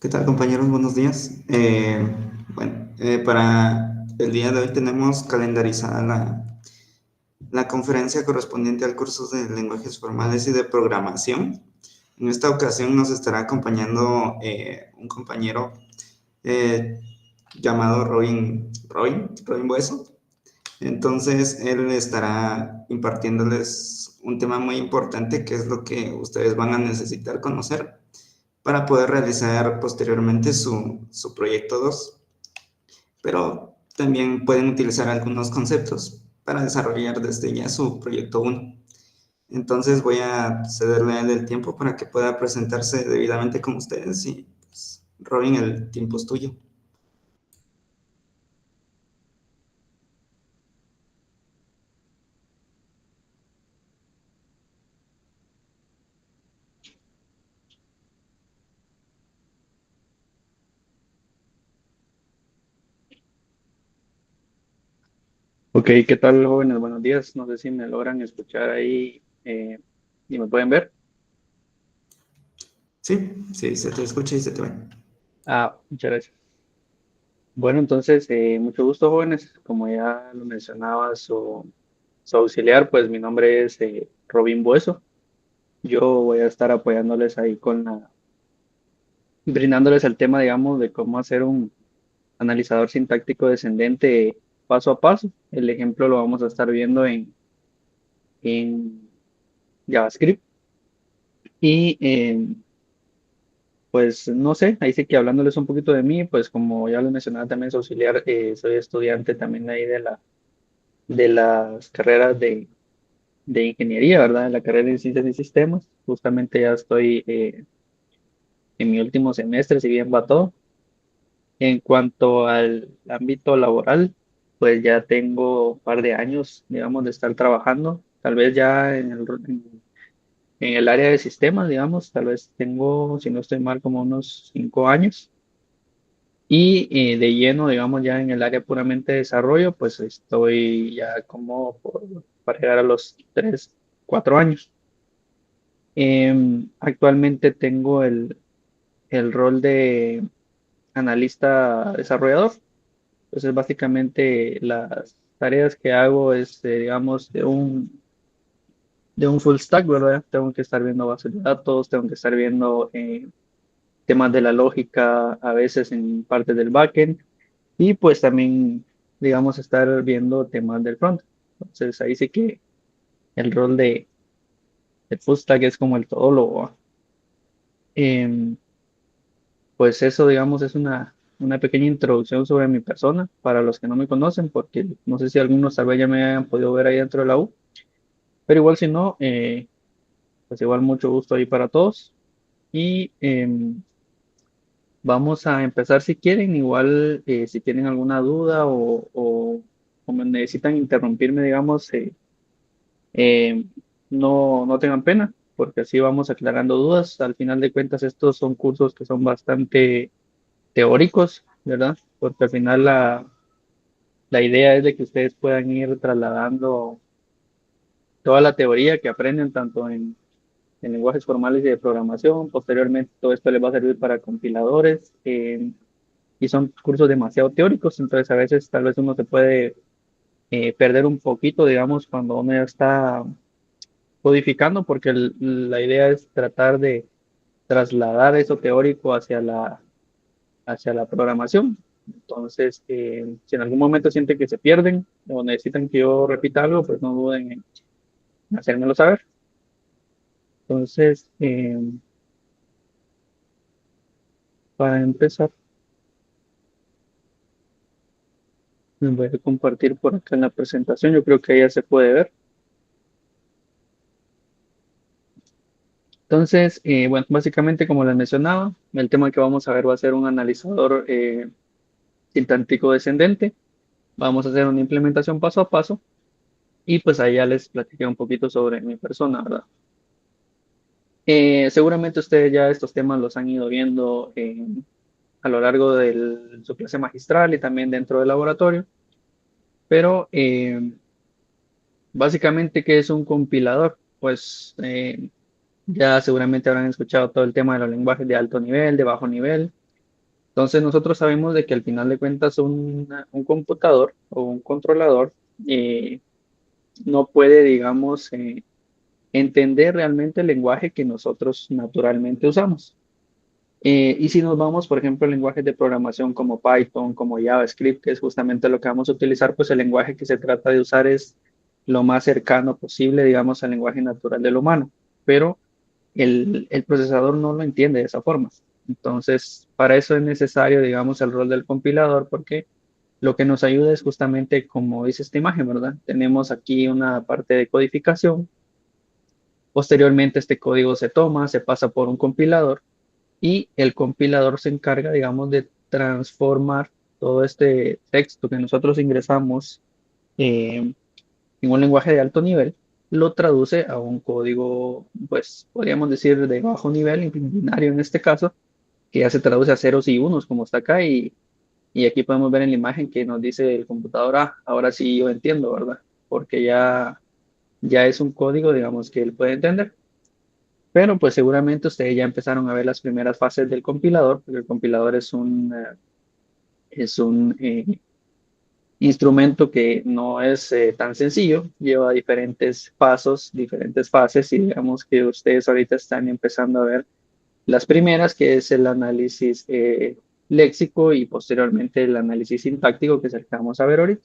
¿Qué tal, compañeros? Buenos días. Para el día de hoy tenemos calendarizada la conferencia correspondiente al curso de lenguajes formales y de programación. En esta ocasión nos estará acompañando un compañero eh, llamado Robin Bueso. Entonces, él estará impartiéndoles un tema muy importante que es lo que ustedes van a necesitar conocer para poder realizar posteriormente su proyecto 2, pero también pueden utilizar algunos conceptos para desarrollar desde ya su proyecto 1. Entonces voy a cederle a él el tiempo para que pueda presentarse debidamente con ustedes y pues, Robin, el tiempo es tuyo. Ok, ¿qué tal, jóvenes? Buenos días. No sé si me logran escuchar ahí y me pueden ver. Sí, sí, se te escucha y se te ve. Muchas gracias. Bueno, entonces, mucho gusto, jóvenes. Como ya lo mencionaba su auxiliar, pues mi nombre es Robin Bueso. Yo voy a estar apoyándoles ahí brindándoles el tema, digamos, de cómo hacer un analizador sintáctico descendente paso a paso. El ejemplo lo vamos a estar viendo en JavaScript. Y Pues no sé, ahí sí que hablándoles un poquito de mí, pues como ya les mencionaba también soy auxiliar, soy estudiante también ahí de las carreras de ingeniería, ¿verdad? De la carrera de ciencias y sistemas. Justamente ya estoy en mi último semestre, si bien va todo. En cuanto al ámbito laboral, pues ya tengo un par de años, digamos, de estar trabajando, tal vez ya en el área de sistemas, digamos, tal vez tengo, si no estoy mal, como unos 5 años. Y de lleno, digamos, ya en el área puramente de desarrollo, pues estoy ya como para llegar a los 3, 4 años. Actualmente tengo el rol de analista desarrollador. Entonces, básicamente las tareas que hago es, digamos, de un full stack, ¿verdad? Tengo que estar viendo bases de datos, tengo que estar viendo temas de la lógica, a veces en parte del backend. Y pues también, digamos, estar viendo temas del front. Entonces ahí sí que el rol de full stack es como el todólogo. ¿Va? Em, pues eso, digamos, es una pequeña introducción sobre mi persona para los que no me conocen, porque no sé si algunos tal vez ya me hayan podido ver ahí dentro de la U, pero igual si no, pues igual mucho gusto ahí para todos. Y vamos a empezar si quieren, igual si tienen alguna duda o me necesitan interrumpirme, digamos, Eh, no tengan pena, porque así vamos aclarando dudas. Al final de cuentas, estos son cursos que son bastante teóricos, ¿verdad? Porque al final la idea es de que ustedes puedan ir trasladando toda la teoría que aprenden tanto en lenguajes formales y de programación. Posteriormente, todo esto les va a servir para compiladores y son cursos demasiado teóricos, entonces a veces tal vez uno se puede perder un poquito, digamos, cuando uno ya está codificando, porque la idea es tratar de trasladar eso teórico hacia la programación. Entonces, si en algún momento sienten que se pierden o necesitan que yo repita algo, pues no duden en hacérmelo saber. Entonces, para empezar, les voy a compartir por acá en la presentación. Yo creo que ya se puede ver. Entonces, bueno, básicamente, como les mencionaba, el tema que vamos a ver va a ser un analizador sintáctico descendente. Vamos a hacer una implementación paso a paso. Y pues ahí ya les platiqué un poquito sobre mi persona, ¿verdad? Seguramente ustedes ya estos temas los han ido viendo a lo largo de su clase magistral y también dentro del laboratorio, pero básicamente, ¿qué es un compilador? Pues ya seguramente habrán escuchado todo el tema de los lenguajes de alto nivel, de bajo nivel. Entonces nosotros sabemos de que al final de cuentas un computador o un controlador eh, no puede, digamos, entender realmente el lenguaje que nosotros naturalmente usamos. Y si nos vamos, por ejemplo, a lenguajes de programación como Python, como JavaScript, que es justamente lo que vamos a utilizar, pues el lenguaje que se trata de usar es lo más cercano posible, digamos, al lenguaje natural del humano. Pero el procesador no lo entiende de esa forma. Entonces, para eso es necesario, digamos, el rol del compilador, porque lo que nos ayuda es justamente, como dice esta imagen, ¿verdad? Tenemos aquí una parte de codificación. Posteriormente, este código se toma, se pasa por un compilador y el compilador se encarga, digamos, de transformar todo este texto que nosotros ingresamos en un lenguaje de alto nivel, lo traduce a un código, pues podríamos decir de bajo nivel, binario en este caso, que ya se traduce a ceros y unos, como está acá, y aquí podemos ver en la imagen que nos dice el computador, ah, ahora sí yo entiendo, ¿verdad? Porque ya es un código, digamos, que él puede entender. Pero pues seguramente ustedes ya empezaron a ver las primeras fases del compilador, porque el compilador es un instrumento que no es tan sencillo, lleva diferentes pasos, diferentes fases y digamos que ustedes ahorita están empezando a ver las primeras, que es el análisis léxico y posteriormente el análisis sintáctico, que es el que vamos a ver ahorita.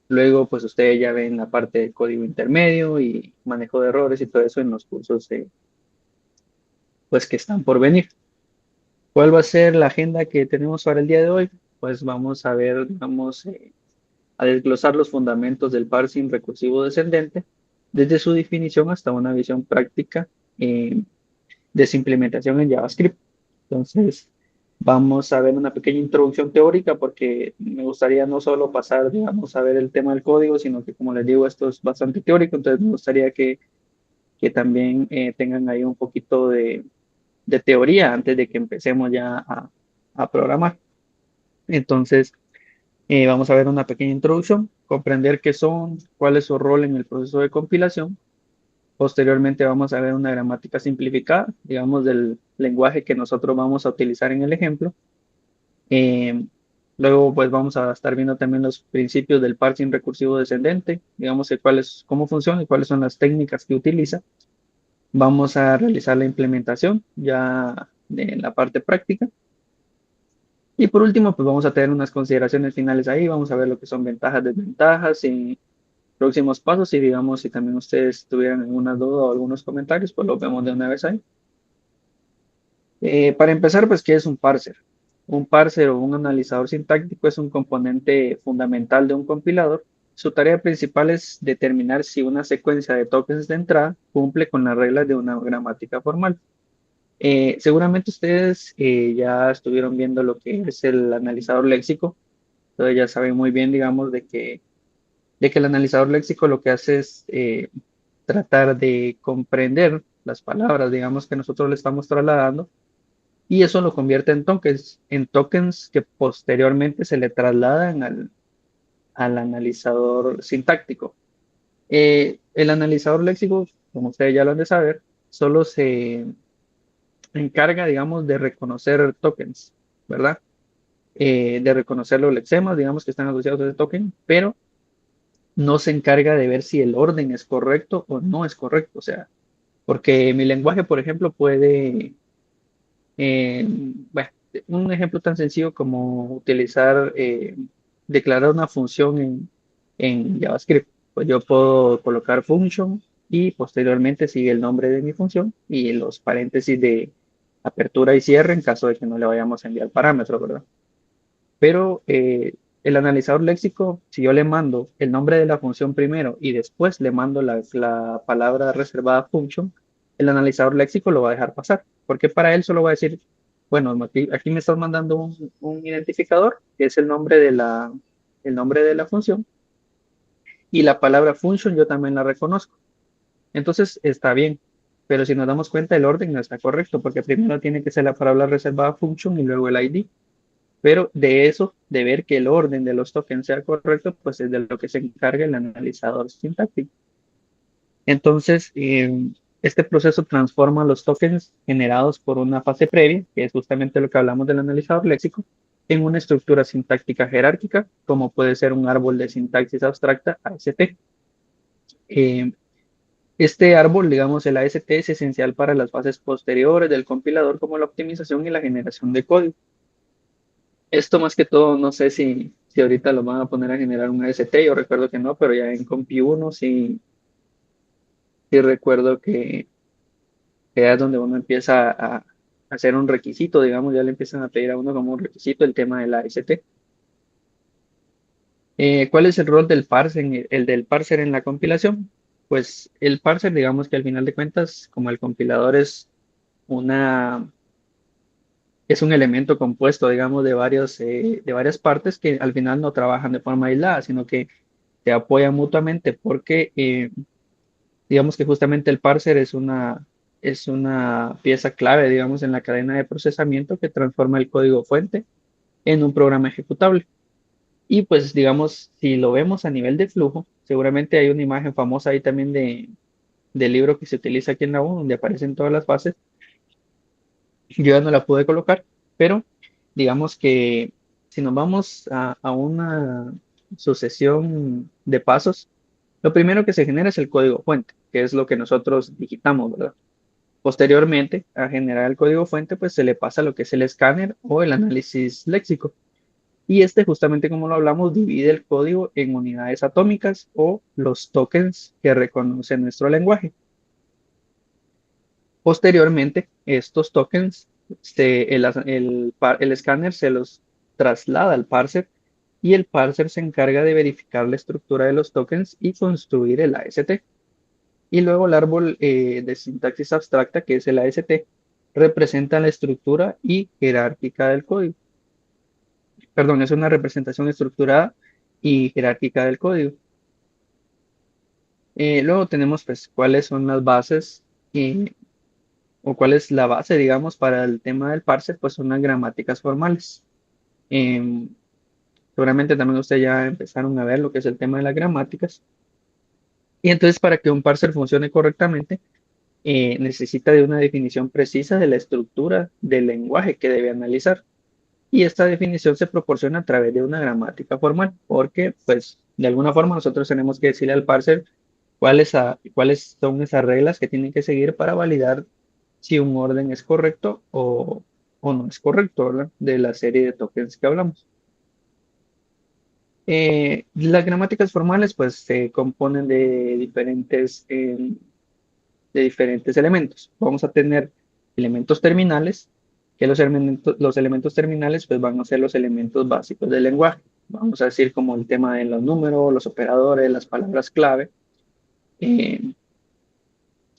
Luego, pues ustedes ya ven la parte de código intermedio y manejo de errores y todo eso en los cursos pues que están por venir. ¿Cuál va a ser la agenda que tenemos para el día de hoy? Pues vamos a ver, vamos a desglosar los fundamentos del parsing recursivo descendente, desde su definición hasta una visión práctica eh, de su implementación en JavaScript. Entonces, vamos a ver una pequeña introducción teórica porque me gustaría no solo pasar, digamos, a ver el tema del código, sino que, como les digo, esto es bastante teórico, entonces me gustaría que también tengan ahí un poquito de teoría antes de que empecemos ya a programar. Entonces, vamos a ver una pequeña introducción, comprender qué son, cuál es su rol en el proceso de compilación. Posteriormente vamos a ver una gramática simplificada, digamos, del lenguaje que nosotros vamos a utilizar en el ejemplo. Eh, Luego, pues vamos a estar viendo también los principios del parsing recursivo descendente, digamos, cómo funciona y cuáles son las técnicas que utiliza. Vamos a realizar la implementación ya en la parte práctica. Y por último, pues vamos a tener unas consideraciones finales ahí, vamos a ver lo que son ventajas, desventajas y próximos pasos y digamos si también ustedes tuvieran alguna duda o algunos comentarios, pues lo vemos de una vez ahí. Para empezar, pues, ¿qué es un parser? Un parser o un analizador sintáctico es un componente fundamental de un compilador. Su tarea principal es determinar si una secuencia de tokens de entrada cumple con las reglas de una gramática formal. Seguramente ustedes ya estuvieron viendo lo que es el analizador léxico, entonces ya saben muy bien, digamos, de que el analizador léxico lo que hace es tratar de comprender las palabras, digamos, que nosotros le estamos trasladando, y eso lo convierte en tokens que posteriormente se le trasladan al analizador sintáctico. El analizador léxico, como ustedes ya lo han de saber, solo se encarga, digamos, de reconocer tokens, ¿verdad? De reconocer los lexemas, digamos, que están asociados a ese token, pero no se encarga de ver si el orden es correcto o no es correcto. O sea, porque mi lenguaje, por ejemplo, puede, bueno, un ejemplo tan sencillo como utilizar, declarar una función en JavaScript. Pues yo puedo colocar function y posteriormente sigue el nombre de mi función y los paréntesis de apertura y cierre en caso de que no le vayamos a enviar parámetros, ¿verdad? Pero el analizador léxico, si yo le mando el nombre de la función primero y después le mando la palabra reservada function, el analizador léxico lo va a dejar pasar, porque para él solo va a decir, bueno, aquí me estás mandando un identificador, que es el nombre de la función, y la palabra function yo también la reconozco. Entonces está bien, pero si nos damos cuenta, el orden no está correcto, porque primero tiene que ser la palabra reservada function y luego el ID. Pero de eso, de ver que el orden de los tokens sea correcto, pues es de lo que se encarga el analizador sintáctico. Entonces, Este proceso transforma los tokens generados por una fase previa, que es justamente lo que hablamos del analizador léxico, en una estructura sintáctica jerárquica, como puede ser un árbol de sintaxis abstracta AST. Eh, este árbol, digamos, el AST, es esencial para las fases posteriores del compilador, como la optimización y la generación de código. Esto más que todo, no sé si ahorita lo van a poner a generar un AST, yo recuerdo que no, pero ya en Compi 1 sí recuerdo que es donde uno empieza a hacer un requisito, digamos, ya le empiezan a pedir a uno como un requisito el tema de la AST. ¿Cuál es el rol del parser, el del parser en la compilación? Pues el parser, digamos que al final de cuentas, como el compilador una, es un elemento compuesto, digamos, de varias partes que al final no trabajan de forma aislada, sino que se apoyan mutuamente porque digamos que justamente el parser es una pieza clave, digamos, en la cadena de procesamiento que transforma el código fuente en un programa ejecutable. Y pues, digamos, si lo vemos a nivel de flujo, seguramente hay una imagen famosa ahí también del libro que se utiliza aquí en la U, donde aparecen todas las fases. Yo ya no la pude colocar, pero digamos que si nos vamos a una sucesión de pasos, lo primero que se genera es el código fuente, que es lo que nosotros digitamos, ¿verdad? Posteriormente, a generar el código fuente, pues se le pasa lo que es el escáner o el análisis léxico. Y este, justamente como lo hablamos, divide el código en unidades atómicas o los tokens que reconoce nuestro lenguaje. Posteriormente, estos tokens, el escáner se los traslada al parser y el parser se encarga de verificar la estructura de los tokens y construir el AST. Y luego el árbol de sintaxis abstracta, que es el AST, representa la estructura y jerárquica del código. Perdón, es una representación estructurada y jerárquica del código. Luego tenemos pues cuáles son las bases eh, o cuál es la base, digamos, para el tema del parser, pues son las gramáticas formales. Em, Seguramente también ustedes ya empezaron a ver lo que es el tema de las gramáticas. Y entonces para que un parser funcione correctamente, necesita de una definición precisa de la estructura del lenguaje que debe analizar. Y esta definición se proporciona a través de una gramática formal, porque pues de alguna forma nosotros tenemos que decirle al parser cuáles son esas reglas que tienen que seguir para validar si un orden es correcto o no es correcto, ¿verdad? De la serie de tokens que hablamos. Las gramáticas formales pues se componen de diferentes elementos. Vamos a tener elementos terminales, que los elementos terminales pues van a ser los elementos básicos del lenguaje. Vamos a decir como el tema de los números, los operadores, las palabras clave. Eh,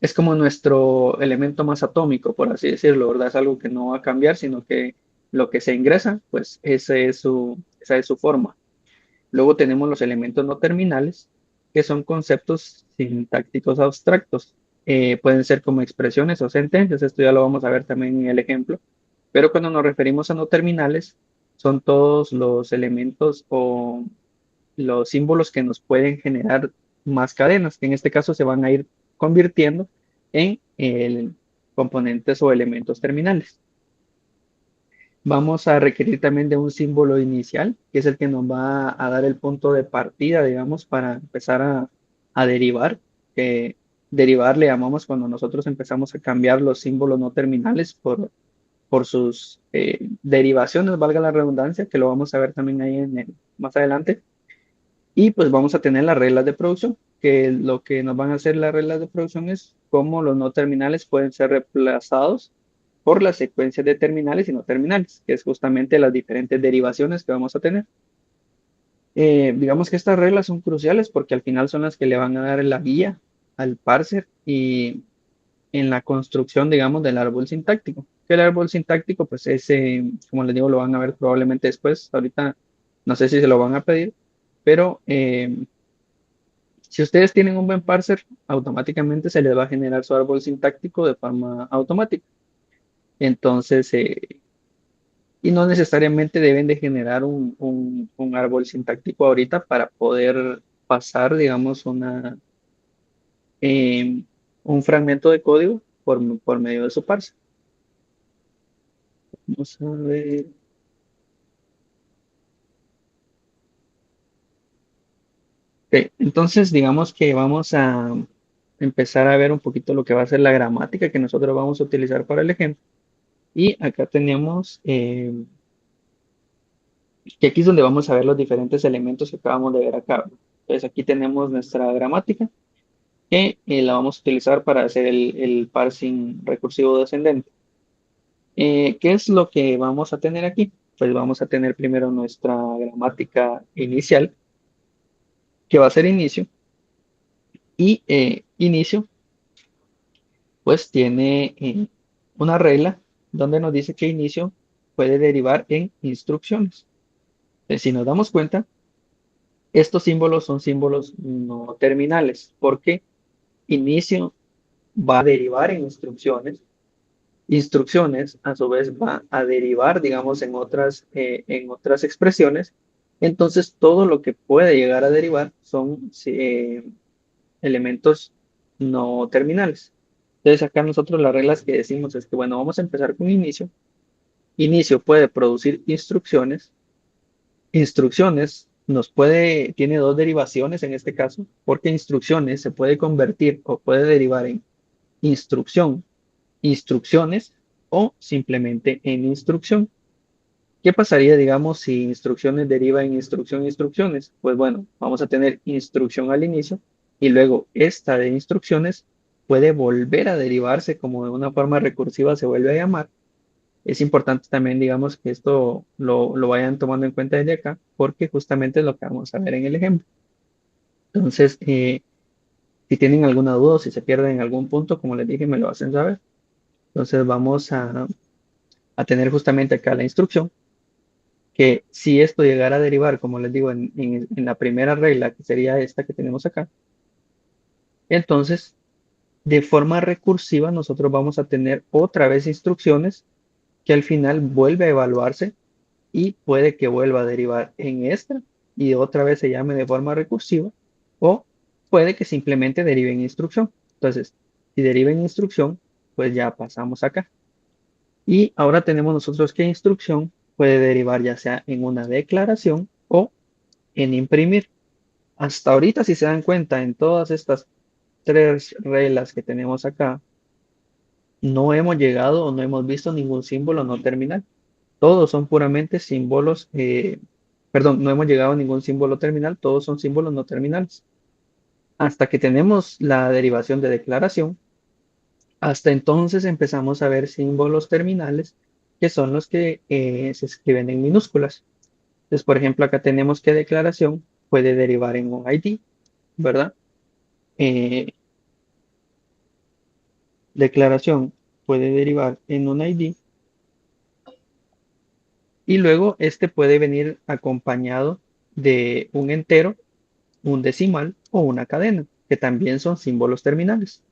es como nuestro elemento más atómico, por así decirlo, ¿verdad? Es algo que no va a cambiar, sino que lo que se ingresa, pues esa es su forma. Luego tenemos los elementos no terminales, que son conceptos sintácticos abstractos. Pueden ser como expresiones o sentencias, esto ya lo vamos a ver también en el ejemplo. Pero cuando nos referimos a no terminales, son todos los elementos o los símbolos que nos pueden generar más cadenas, que en este caso se van a ir convirtiendo en componentes o elementos terminales. Vamos a requerir también de un símbolo inicial, que es el que nos va a dar el punto de partida, digamos, para empezar a derivar. Que derivar le llamamos cuando nosotros empezamos a cambiar los símbolos no terminales por sus derivaciones, valga la redundancia, que lo vamos a ver también ahí más adelante. Y pues vamos a tener las reglas de producción, que lo que nos van a hacer las reglas de producción es cómo los no terminales pueden ser reemplazados por las secuencias de terminales y no terminales, que es justamente las diferentes derivaciones que vamos a tener. Digamos que estas reglas son cruciales porque al final son las que le van a dar la guía al parser y en la construcción, digamos, del árbol sintáctico. Que el árbol sintáctico, pues ese, como les digo, lo van a ver probablemente después. Ahorita no sé si se lo van a pedir, pero si ustedes tienen un buen parser, automáticamente se les va a generar su árbol sintáctico de forma automática. Entonces, y no necesariamente deben de generar un árbol sintáctico ahorita para poder pasar, digamos, eh, un fragmento de código por medio de su parse. Vamos a ver. Ok, entonces, digamos que vamos a empezar a ver un poquito lo que va a ser la gramática que nosotros vamos a utilizar para el ejemplo. Y acá tenemos que aquí es donde vamos a ver los diferentes elementos que acabamos de ver acá. Entonces, aquí tenemos nuestra gramática que la vamos a utilizar para hacer el parsing recursivo descendente. ¿Qué es lo que vamos a tener aquí? Pues vamos a tener primero nuestra gramática inicial, que va a ser inicio, y inicio pues tiene una regla donde nos dice que inicio puede derivar en instrucciones. Si nos damos cuenta, estos símbolos son símbolos no terminales, porque inicio va a derivar en instrucciones. Instrucciones, a su vez, va a derivar, digamos, en otras expresiones. Entonces, todo lo que puede llegar a derivar son elementos no terminales. Entonces, acá nosotros las reglas que decimos es que, bueno, vamos a empezar con inicio. Inicio puede producir instrucciones. Instrucciones tiene dos derivaciones en este caso, porque instrucciones se puede convertir o puede derivar en instrucción, instrucciones o simplemente en instrucción. ¿Qué pasaría, digamos, si instrucciones deriva en instrucción, instrucciones? Pues bueno, vamos a tener instrucción al inicio y luego esta de instrucciones puede volver a derivarse como de una forma recursiva se vuelve a llamar. Es importante también, digamos, que esto lo vayan tomando en cuenta desde acá, porque justamente es lo que vamos a ver en el ejemplo. Entonces, si tienen alguna duda o si se pierden en algún punto, como les dije, me lo hacen saber. Entonces, vamos a tener justamente acá la instrucción, que si esto llegara a derivar, como les digo, en la primera regla, que sería esta que tenemos acá, entonces, de forma recursiva, nosotros vamos a tener otra vez instrucciones que al final vuelve a evaluarse y puede que vuelva a derivar en esta y otra vez se llame de forma recursiva o puede que simplemente derive en instrucción. Entonces, si deriva en instrucción, pues ya pasamos acá. Y ahora tenemos nosotros que instrucción puede derivar ya sea en una declaración o en imprimir. Hasta ahorita, si se dan cuenta, en todas estas tres reglas que tenemos acá, no hemos llegado o no hemos visto ningún símbolo no terminal. Todos son puramente símbolos, perdón, no hemos llegado a ningún símbolo terminal, todos son símbolos no terminales. Hasta que tenemos la derivación de declaración, hasta entonces empezamos a ver símbolos terminales, que son los que se escriben en minúsculas. Entonces, por ejemplo, acá tenemos que declaración puede derivar en un ID, ¿verdad? Eh, declaración puede derivar en un ID y luego este puede venir acompañado de un entero, un decimal o una cadena, que también son símbolos terminales.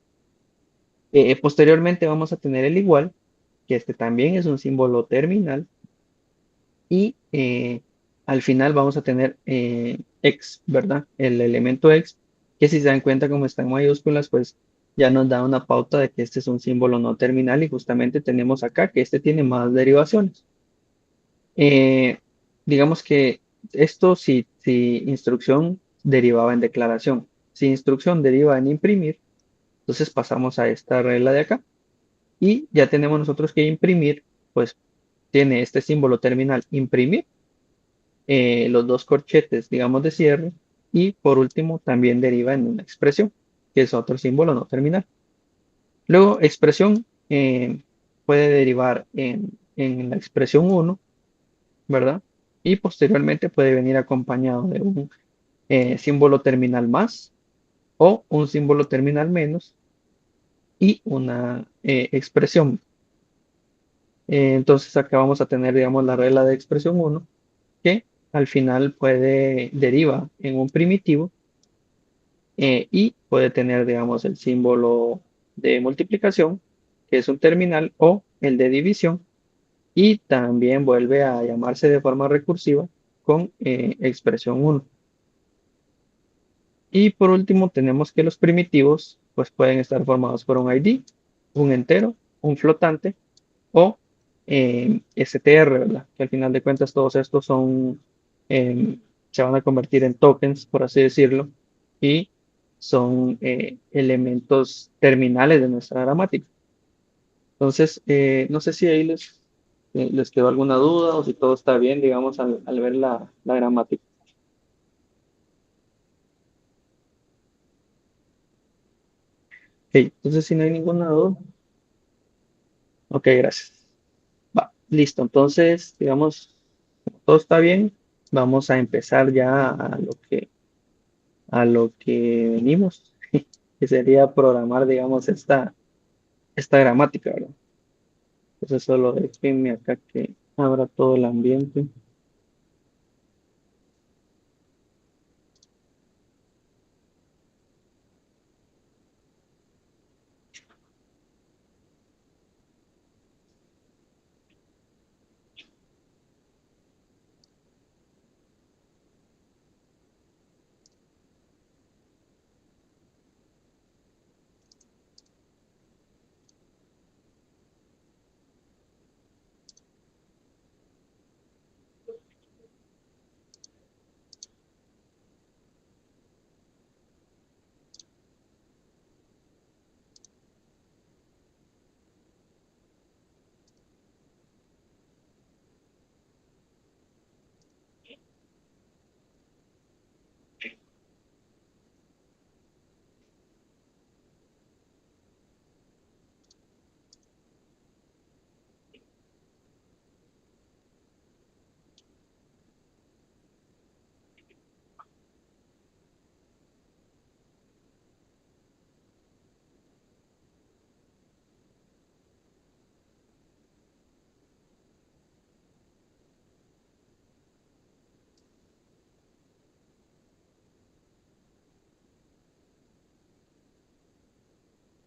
Posteriormente vamos a tener el igual, que este también es un símbolo terminal, y al final vamos a tener X, ¿verdad? El elemento X, que si se dan cuenta como está en mayúsculas, pues ya nos da una pauta de que este es un símbolo no terminal y justamente tenemos acá que este tiene más derivaciones. Eh, digamos que esto si instrucción derivaba en declaración, si instrucción deriva en imprimir, entonces pasamos a esta regla de acá y ya tenemos nosotros que imprimir, pues tiene este símbolo terminal imprimir, los dos corchetes, digamos, de cierre y por último también deriva en una expresión, que es otro símbolo no terminal. Luego, expresión puede derivar en la expresión uno, ¿verdad? Y posteriormente puede venir acompañado de un símbolo terminal más o un símbolo terminal menos y una expresión. Entonces acá vamos a tener, digamos, la regla de expresión uno que al final deriva en un primitivo y puede tener, digamos, el símbolo de multiplicación, que es un terminal, o el de división, y también vuelve a llamarse de forma recursiva con expresión uno. Y por último tenemos que los primitivos pues pueden estar formados por un ID, un entero, un flotante o STR, ¿verdad? Que al final de cuentas todos estos son, se van a convertir en tokens, por así decirlo, y son elementos terminales de nuestra gramática. Entonces, no sé si ahí les quedó alguna duda o si todo está bien, digamos, al ver la gramática. Ok, entonces, si no hay ninguna duda, ok, gracias. Va, listo. Entonces, digamos, todo está bien. Vamos a empezar ya a lo que venimos, que sería programar, digamos, esta gramática, ¿verdad? Entonces, solo déjenme acá que abra todo el ambiente.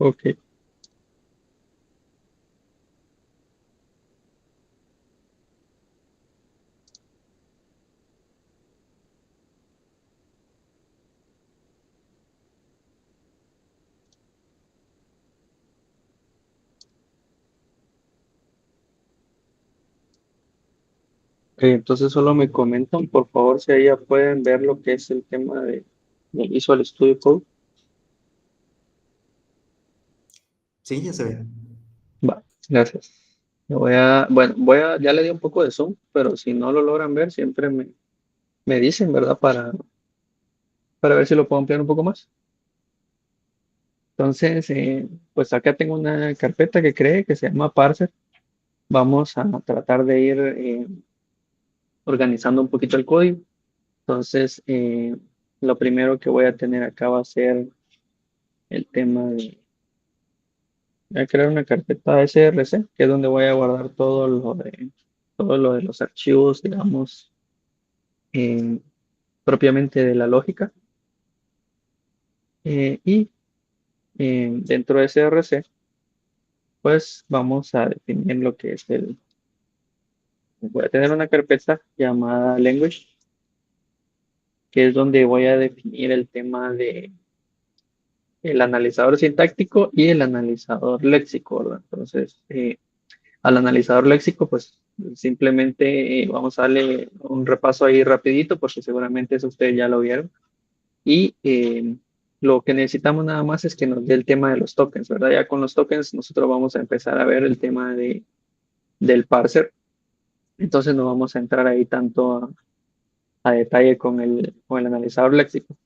Ok, entonces solo me comentan, por favor, si ahí ya pueden ver lo que es el tema de Visual Studio Code. Sí, ya se ve. Va, gracias. Bueno, ya le di un poco de zoom, pero si no lo logran ver, siempre me dicen, ¿verdad? Para ver si lo puedo ampliar un poco más. Entonces, pues acá tengo una carpeta que creé que se llama Parser. Vamos a tratar de ir organizando un poquito el código. Entonces, lo primero que voy a tener acá va a ser el tema voy a crear una carpeta SRC, que es donde voy a guardar todo lo de los archivos, digamos, eh, propiamente de la lógica. Y dentro de SRC, pues vamos a definir lo que es voy a tener una carpeta llamada language, que es donde voy a definir el tema de el analizador sintáctico y el analizador léxico, ¿verdad? Entonces, al analizador léxico, pues simplemente vamos a darle un repaso ahí rapidito, porque seguramente eso ustedes ya lo vieron. Y lo que necesitamos nada más es que nos dé el tema de los tokens, ¿verdad? Ya con los tokens nosotros vamos a empezar a ver el tema del parser. Entonces no vamos a entrar ahí tanto a detalle con el analizador léxico.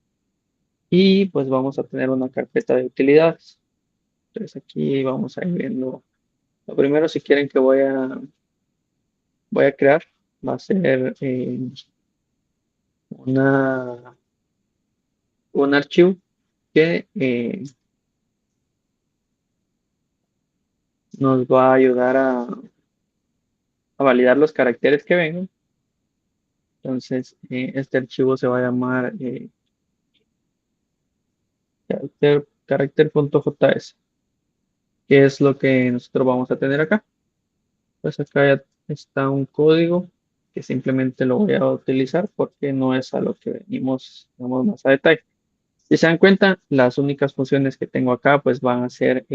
Y pues vamos a tener una carpeta de utilidades. Entonces aquí vamos a ir viendo. Lo primero, si quieren que voy a crear, va a ser una, un archivo que nos va a ayudar a validar los caracteres que vengan. Entonces, este archivo se va a llamar character.js, que es lo que nosotros vamos a tener acá. Pues acá ya está un código que simplemente lo voy a utilizar porque no es a lo que venimos, digamos, más a detalle. Si se dan cuenta, las únicas funciones que tengo acá pues van a ser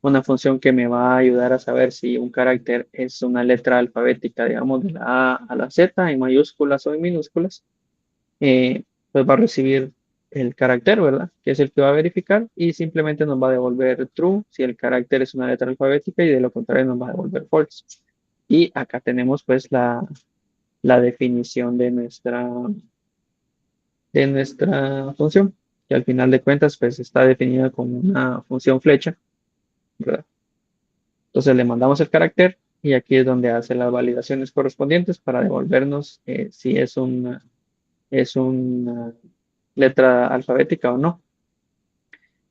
una función que me va a ayudar a saber si un carácter es una letra alfabética, digamos, de la A a la Z, en mayúsculas o en minúsculas, pues va a recibir el carácter, ¿verdad? Que es el que va a verificar y simplemente nos va a devolver true si el carácter es una letra alfabética y de lo contrario nos va a devolver false. Y acá tenemos pues la definición de nuestra función, que al final de cuentas pues está definida como una función flecha, ¿verdad? Entonces le mandamos el carácter y aquí es donde hace las validaciones correspondientes para devolvernos si es una letra alfabética o no.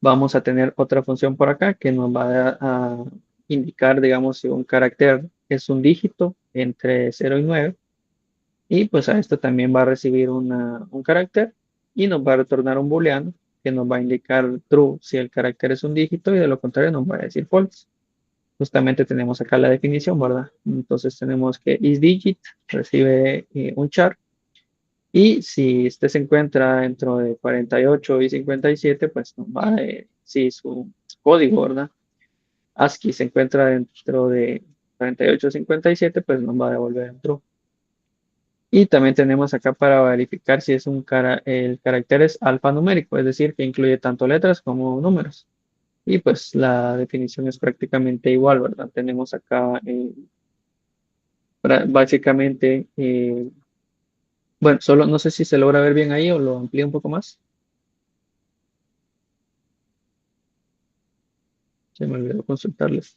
Vamos a tener otra función por acá que nos va a indicar, digamos, si un carácter es un dígito entre 0 y 9. Y pues a esto también va a recibir un carácter y nos va a retornar un booleano que nos va a indicar true si el carácter es un dígito y de lo contrario nos va a decir false. Justamente tenemos acá la definición, ¿verdad? Entonces tenemos que isDigit recibe un char y si este se encuentra dentro de 48 y 57, pues nos va a si su código, ¿verdad? ASCII se encuentra dentro de 48 o 57, pues nos va a devolver un true. Y también tenemos acá para verificar si es el carácter es alfanumérico, es decir, que incluye tanto letras como números. Y pues la definición es prácticamente igual, ¿verdad? Tenemos acá básicamente, bueno, solo no sé si se logra ver bien ahí o lo amplío un poco más. Se me olvidó consultarles.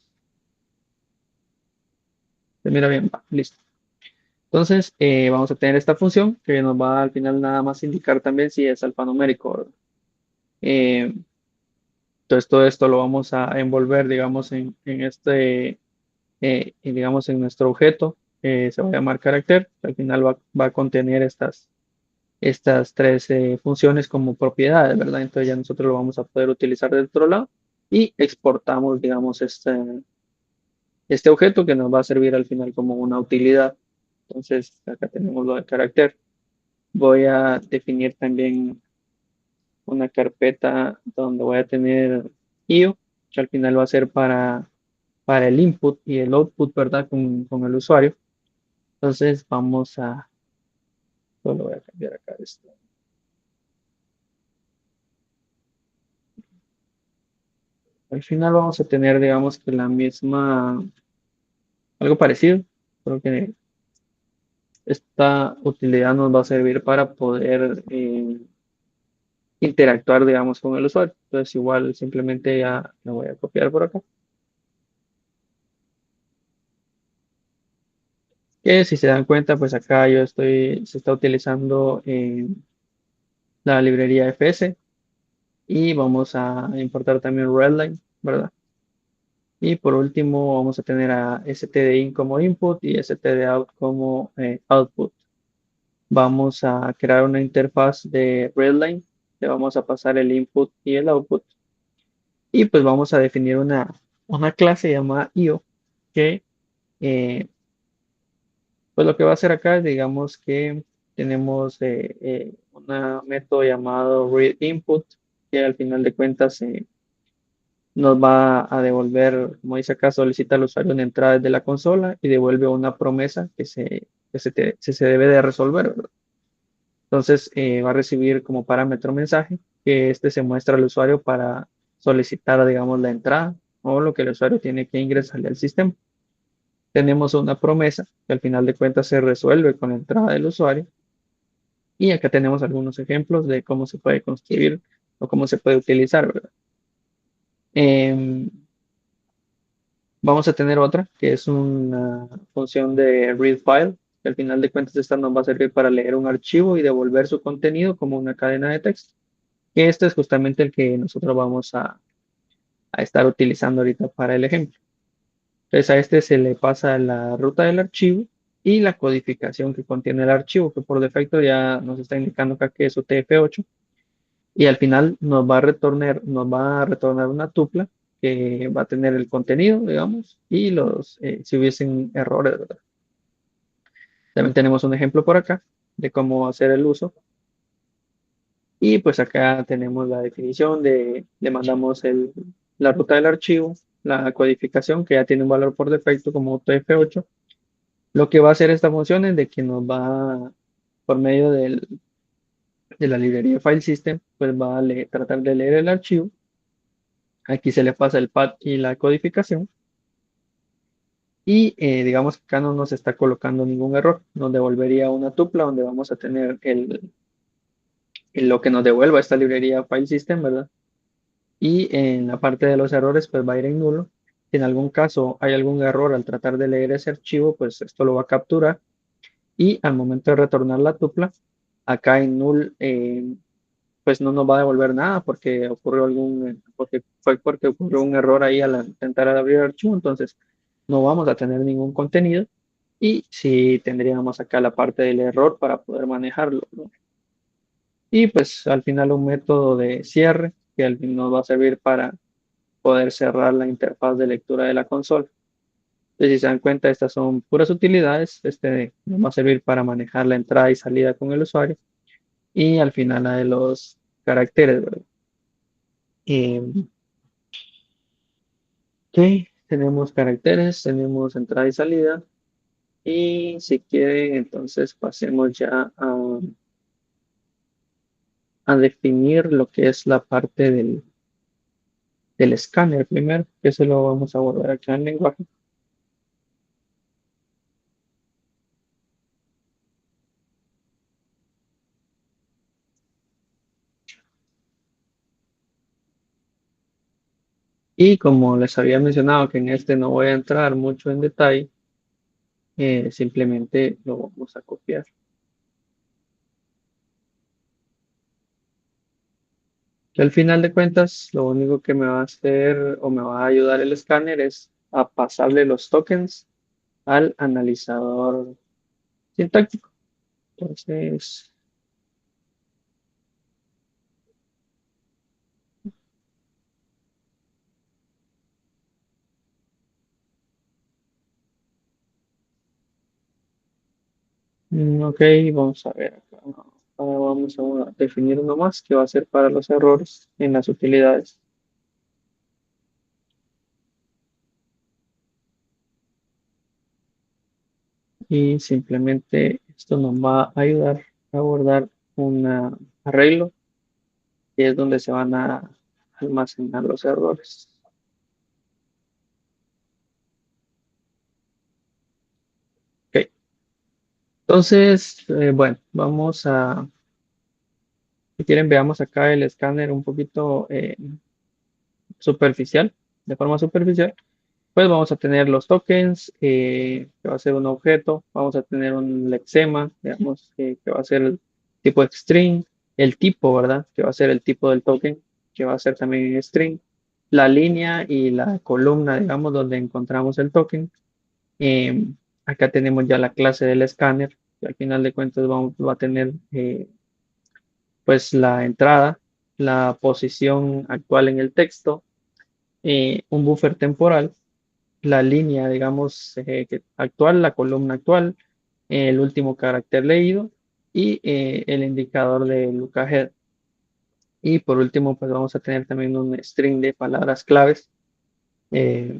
Se mira bien, va, listo. Entonces, vamos a tener esta función que nos va al final nada más indicar también si es alfanumérico, ¿verdad? Eh, entonces, todo esto lo vamos a envolver, digamos, en y digamos, en nuestro objeto, se va a llamar carácter, que al final va a contener estas tres funciones como propiedades, ¿verdad? Entonces ya nosotros lo vamos a poder utilizar del otro lado y exportamos, digamos, este objeto que nos va a servir al final como una utilidad. Entonces, acá tenemos lo de carácter. Voy a definir también una carpeta donde voy a tener IO, que al final va a ser para el input y el output, ¿verdad? Con el usuario. Entonces, solo voy a cambiar acá esto. Al final vamos a tener, digamos, que algo parecido, creo que esta utilidad nos va a servir para poder interactuar, digamos, con el usuario. Entonces, igual simplemente ya lo voy a copiar por acá. Que si se dan cuenta, pues acá se está utilizando la librería FS y vamos a importar también Redline, ¿verdad? Y por último, vamos a tener a stdin como input y stdout como output. Vamos a crear una interfaz de Redline, le vamos a pasar el input y el output. Y pues vamos a definir una clase llamada IO, que pues lo que va a hacer acá es, digamos que tenemos un método llamado readInput, que al final de cuentas nos va a devolver, como dice acá, solicita al usuario una entrada desde la consola y devuelve una promesa que se debe de resolver, ¿verdad? Entonces va a recibir como parámetro mensaje que este se muestra al usuario para solicitar, digamos, la entrada o lo que el usuario tiene que ingresarle al sistema. Tenemos una promesa que al final de cuentas se resuelve con la entrada del usuario. Y acá tenemos algunos ejemplos de cómo se puede construir o cómo se puede utilizar, ¿verdad? Em, Vamos a tener otra que es una función de read file, que al final de cuentas esta nos va a servir para leer un archivo y devolver su contenido como una cadena de texto. Que este es justamente el que nosotros vamos a estar utilizando ahorita para el ejemplo. Entonces a este se le pasa la ruta del archivo y la codificación que contiene el archivo, que por defecto ya nos está indicando acá que es UTF-8. Y al final nos va a retornar una tupla que va a tener el contenido, digamos, y si hubiesen errores, ¿verdad? También tenemos un ejemplo por acá de cómo hacer el uso. Y pues acá tenemos la definición le mandamos la ruta del archivo, la codificación que ya tiene un valor por defecto como UTF-8. Lo que va a hacer esta función es de que nos va, por medio de la librería File System, pues va a tratar de leer el archivo. Aquí se le pasa el path y la codificación. Y digamos que acá no nos está colocando ningún error. Nos devolvería una tupla donde vamos a tener lo que nos devuelva esta librería File System, ¿verdad? Y en la parte de los errores, pues va a ir en nulo. Si en algún caso hay algún error al tratar de leer ese archivo, pues esto lo va a capturar. Y al momento de retornar la tupla, acá en null, pues no nos va a devolver nada porque porque ocurrió un error ahí al intentar abrir el archivo. Entonces, no vamos a tener ningún contenido. Y sí tendríamos acá la parte del error para poder manejarlo, ¿no? Y pues al final un método de cierre que al fin nos va a servir para poder cerrar la interfaz de lectura de la consola. Entonces, si se dan cuenta, estas son puras utilidades. Este nos va a servir para manejar la entrada y salida con el usuario. Y al final la de los caracteres, ¿verdad? Eh, ok, tenemos caracteres, tenemos entrada y salida. Y si quieren, entonces pasemos ya a definir lo que es la parte del escáner primero, que eso lo vamos a abordar acá en lenguaje. Y como les había mencionado que en este no voy a entrar mucho en detalle, simplemente lo vamos a copiar. Que al final de cuentas, lo único que me va a hacer o me va a ayudar el escáner es a pasarle los tokens al analizador sintáctico. Entonces, ok, vamos a ver acá. Ahora vamos a definir uno más que va a ser para los errores en las utilidades. Y simplemente esto nos va a ayudar a abordar un arreglo que es donde se van a almacenar los errores. Ok, entonces, bueno, si quieren, veamos acá el escáner un poquito superficial, de forma superficial. Pues vamos a tener los tokens, que va a ser un objeto, vamos a tener un lexema, digamos, que va a ser el tipo de string, el tipo, ¿verdad? Que va a ser el tipo del token, que va a ser también string, la línea y la columna, digamos, donde encontramos el token. Eh, Acá tenemos ya la clase del escáner, que al final de cuentas va a tener pues la entrada, la posición actual en el texto, un buffer temporal, la línea, digamos, actual, la columna actual, el último carácter leído y el indicador de lookahead. Y por último, pues vamos a tener también un string de palabras claves, eh,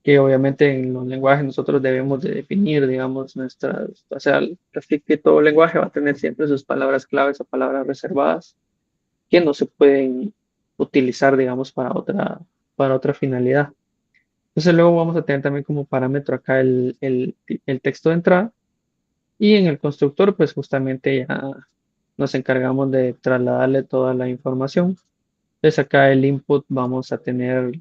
que obviamente en los lenguajes nosotros debemos de definir, digamos, o sea, así que todo lenguaje va a tener siempre sus palabras claves o palabras reservadas que no se pueden utilizar, digamos, para otra finalidad. Entonces luego vamos a tener también como parámetro acá el texto de entrada y en el constructor pues justamente ya nos encargamos de trasladarle toda la información. Entonces acá el input vamos a tener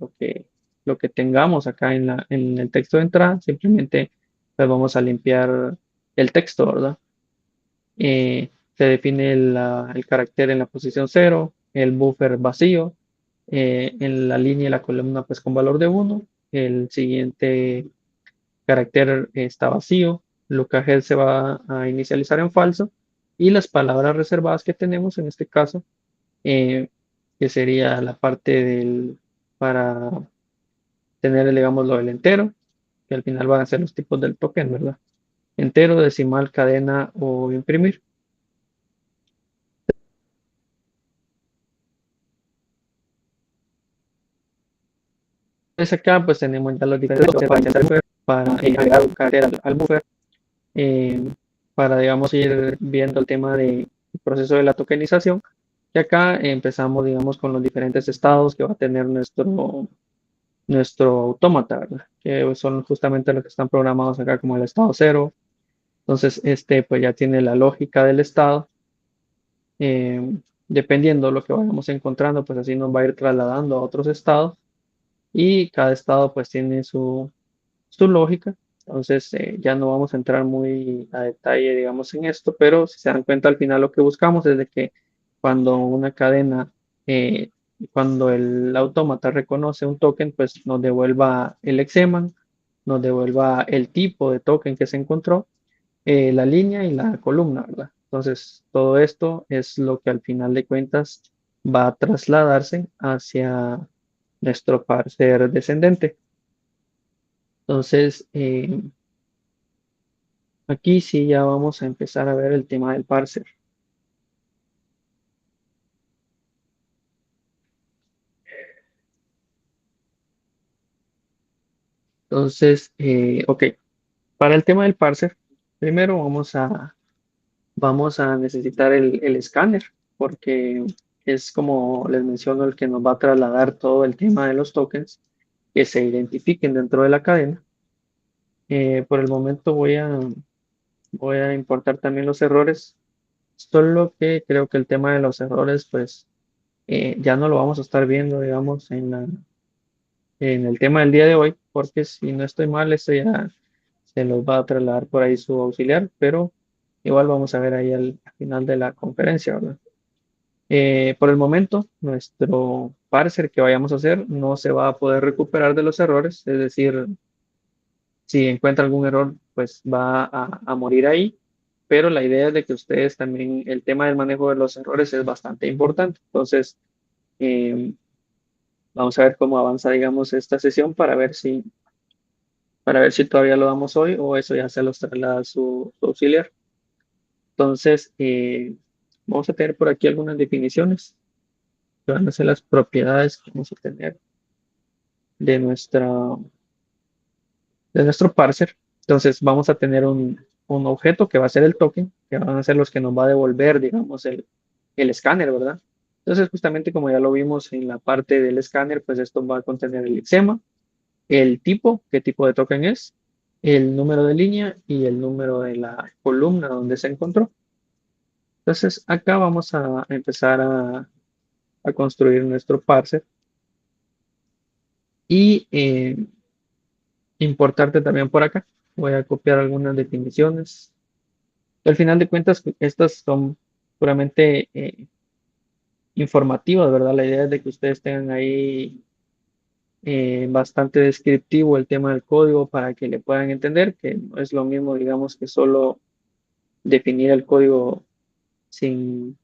lo que tengamos acá en el texto de entrada, simplemente pues vamos a limpiar el texto, ¿verdad? Se define el carácter en la posición cero, el buffer vacío, en la línea y la columna pues con valor de uno, el siguiente carácter está vacío, lookahead se va a inicializar en falso y las palabras reservadas que tenemos en este caso, eh, que sería la parte para tener, digamos, lo del entero, que al final van a ser los tipos del token, ¿verdad? Entero, decimal, cadena o imprimir. acá pues tenemos ya los diferentes para intentar buffer, para agregar un carácter al buffer, eh, para digamos ir viendo el tema del proceso de la tokenización. Y acá empezamos digamos con los diferentes estados que va a tener nuestro autómata, ¿verdad? Que son justamente los que están programados acá como el estado cero. Entonces, este pues ya tiene la lógica del estado. Dependiendo de lo que vayamos encontrando, pues así nos va a ir trasladando a otros estados y cada estado pues tiene su lógica. Entonces, ya no vamos a entrar muy a detalle, digamos, en esto, pero si se dan cuenta, al final lo que buscamos es de que cuando una cadena, eh, cuando el autómata reconoce un token, pues nos devuelva el exeman, nos devuelva el tipo de token que se encontró, la línea y la columna, ¿verdad? Entonces, todo esto es lo que al final de cuentas va a trasladarse hacia nuestro parser descendente. Entonces, aquí sí ya vamos a empezar a ver el tema del parser. Entonces, ok, para el tema del parser, primero vamos a necesitar el escáner, porque es como les menciono el que nos va a trasladar todo el tema de los tokens que se identifiquen dentro de la cadena. Por el momento voy a importar también los errores, solo que creo que el tema de los errores, pues ya no lo vamos a estar viendo, digamos, en el tema del día de hoy, porque si no estoy mal, esto ya se los va a trasladar por ahí su auxiliar, pero igual vamos a ver ahí al final de la conferencia, ¿verdad? Por el momento, nuestro parser que vayamos a hacer no se va a poder recuperar de los errores, es decir, si encuentra algún error, pues va a morir ahí, pero la idea es de que ustedes también, el tema del manejo de los errores es bastante importante, entonces eh, vamos a ver cómo avanza, digamos, esta sesión para ver si todavía lo damos hoy o eso ya se los traslada su auxiliar. Entonces, vamos a tener por aquí algunas definiciones que van a ser las propiedades que vamos a tener de de nuestro parser. Entonces, vamos a tener un objeto que va a ser el token, que van a ser los que nos va a devolver, digamos, el escáner, ¿verdad? Entonces, justamente como ya lo vimos en la parte del escáner, pues esto va a contener el lexema, el tipo, qué tipo de token es, el número de línea y el número de la columna donde se encontró. Entonces, acá vamos a empezar a construir nuestro parser y importarte también por acá. Voy a copiar algunas definiciones. Al final de cuentas, estas son puramente informativas, ¿verdad? La idea es de que ustedes tengan ahí bastante descriptivo el tema del código para que le puedan entender, que no es lo mismo, digamos, que solo definir el código sin,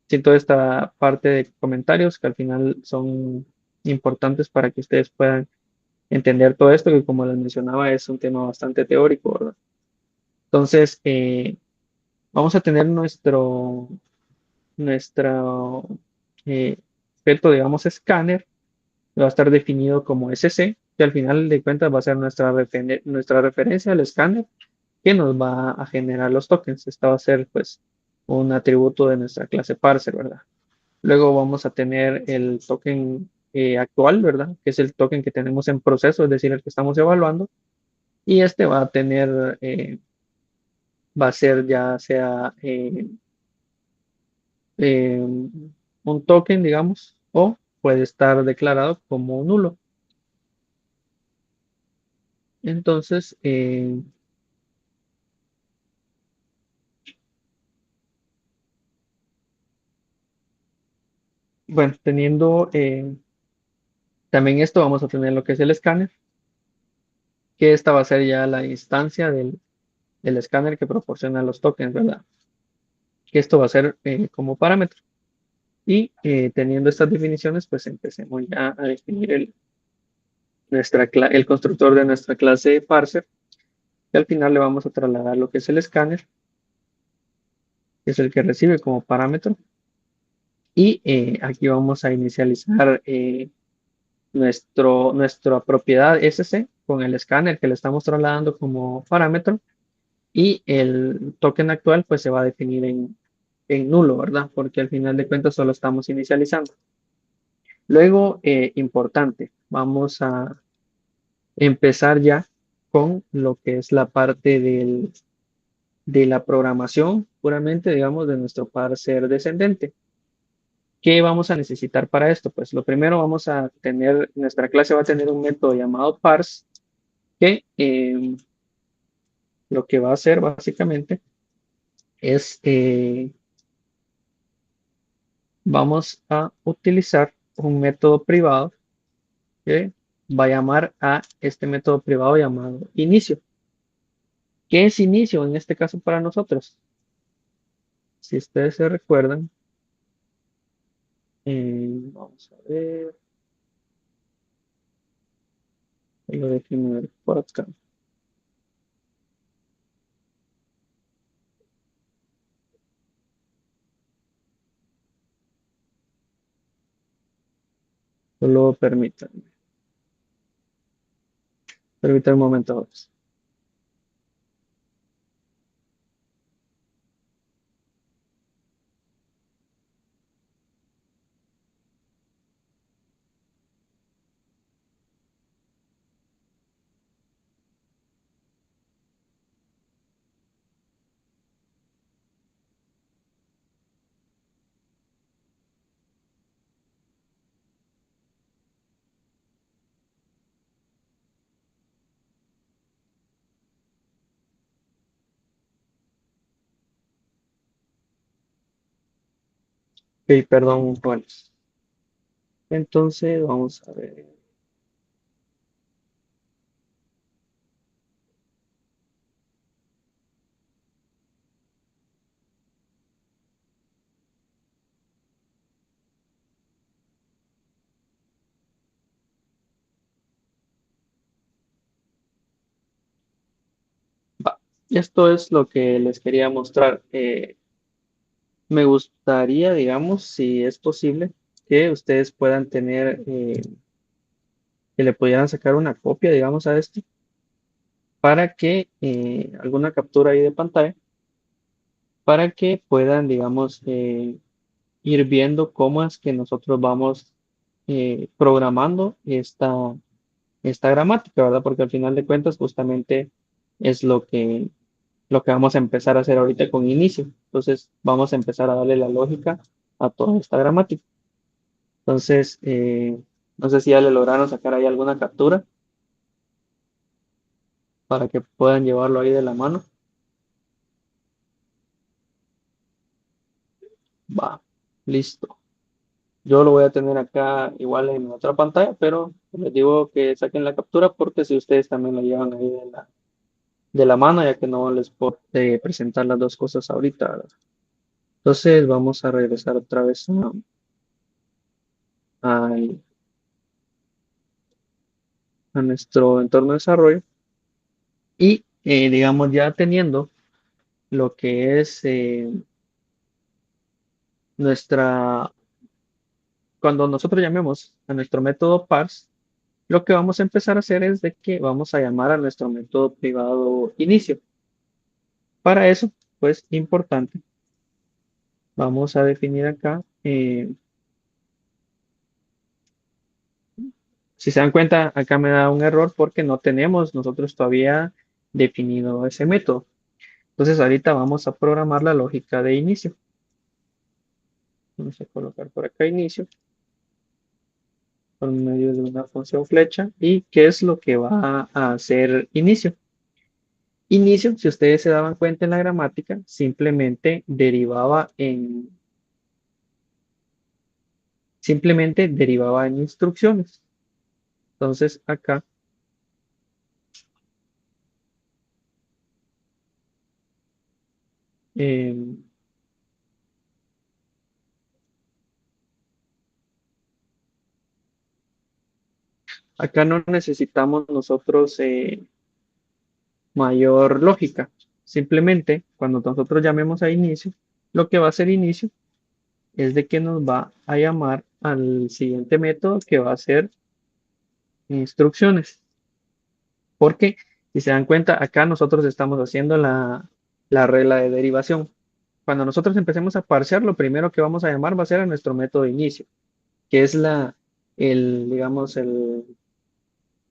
sin toda esta parte de comentarios, que al final son importantes para que ustedes puedan entender todo esto, que como les mencionaba, es un tema bastante teórico, ¿verdad? Entonces, vamos a tener nuestro eh, objeto, digamos, escáner, va a estar definido como SC, que al final de cuentas va a ser nuestra referencia al escáner que nos va a generar los tokens. Esta va a ser, pues, un atributo de nuestra clase parser, ¿verdad? Luego vamos a tener el token actual, ¿verdad? Que es el token que tenemos en proceso, es decir, el que estamos evaluando. Y este va a tener, va a ser ya sea eh, un token, digamos, o puede estar declarado como nulo. Entonces, bueno, teniendo también esto, vamos a tener lo que es el escáner, que esta va a ser ya la instancia del escáner que proporciona los tokens, ¿verdad? Que esto va a ser como parámetro. Y teniendo estas definiciones, pues empecemos ya a definir el constructor de nuestra clase parser. Y al final le vamos a trasladar lo que es el escáner, que es el que recibe como parámetro. Y aquí vamos a inicializar nuestra propiedad SC con el escáner que le estamos trasladando como parámetro y el token actual pues se va a definir en nulo, ¿verdad? Porque al final de cuentas solo estamos inicializando. Luego, importante, vamos a empezar ya con lo que es la parte de la programación puramente, digamos, de nuestro parser descendente. ¿Qué vamos a necesitar para esto? Pues lo primero vamos a tener, nuestra clase va a tener un método llamado parse que lo que va a hacer básicamente es, vamos a utilizar un método privado que va a llamar a este método privado llamado inicio. ¿Qué es inicio en este caso para nosotros? Si ustedes se recuerdan, vamos a ver, lo defino por acá. Solo permítanme un momento. Ok, perdón, bueno. Entonces, vamos a ver. Va. Esto es lo que les quería mostrar. Me gustaría, digamos, si es posible, que ustedes puedan tener, que le pudieran sacar una copia, digamos, a esto, para que alguna captura ahí de pantalla, para que puedan, digamos, ir viendo cómo es que nosotros vamos programando esta gramática, ¿verdad? Porque al final de cuentas, justamente es lo que vamos a empezar a hacer ahorita con inicio. Entonces, vamos a empezar a darle la lógica a toda esta gramática. Entonces, no sé si ya le lograron sacar ahí alguna captura para que puedan llevarlo ahí de la mano. Va, listo. Yo lo voy a tener acá igual en otra pantalla, pero les digo que saquen la captura porque si ustedes también la llevan ahí de la mano, ya que no les puedo presentar las dos cosas ahorita, ¿verdad? Entonces, vamos a regresar otra vez a- a nuestro entorno de desarrollo y, digamos, ya teniendo lo que es nuestra, cuando nosotros llamemos a nuestro método parse, lo que vamos a empezar a hacer es de que vamos a llamar a nuestro método privado inicio. Para eso, pues importante, vamos a definir acá, si se dan cuenta, acá me da un error porque no tenemos nosotros todavía definido ese método. Entonces ahorita vamos a programar la lógica de inicio. Vamos a colocar por acá inicio por medio de una función flecha. ¿Y qué es lo que va a hacer inicio? Inicio, si ustedes se daban cuenta en la gramática, simplemente derivaba en instrucciones. Entonces eh, acá no necesitamos nosotros mayor lógica. Simplemente cuando nosotros llamemos a inicio, lo que va a hacer inicio es de que nos va a llamar al siguiente método que va a ser instrucciones. Porque si se dan cuenta, acá nosotros estamos haciendo la regla de derivación. Cuando nosotros empecemos a parsear, lo primero que vamos a llamar va a ser a nuestro método de inicio, que es digamos, el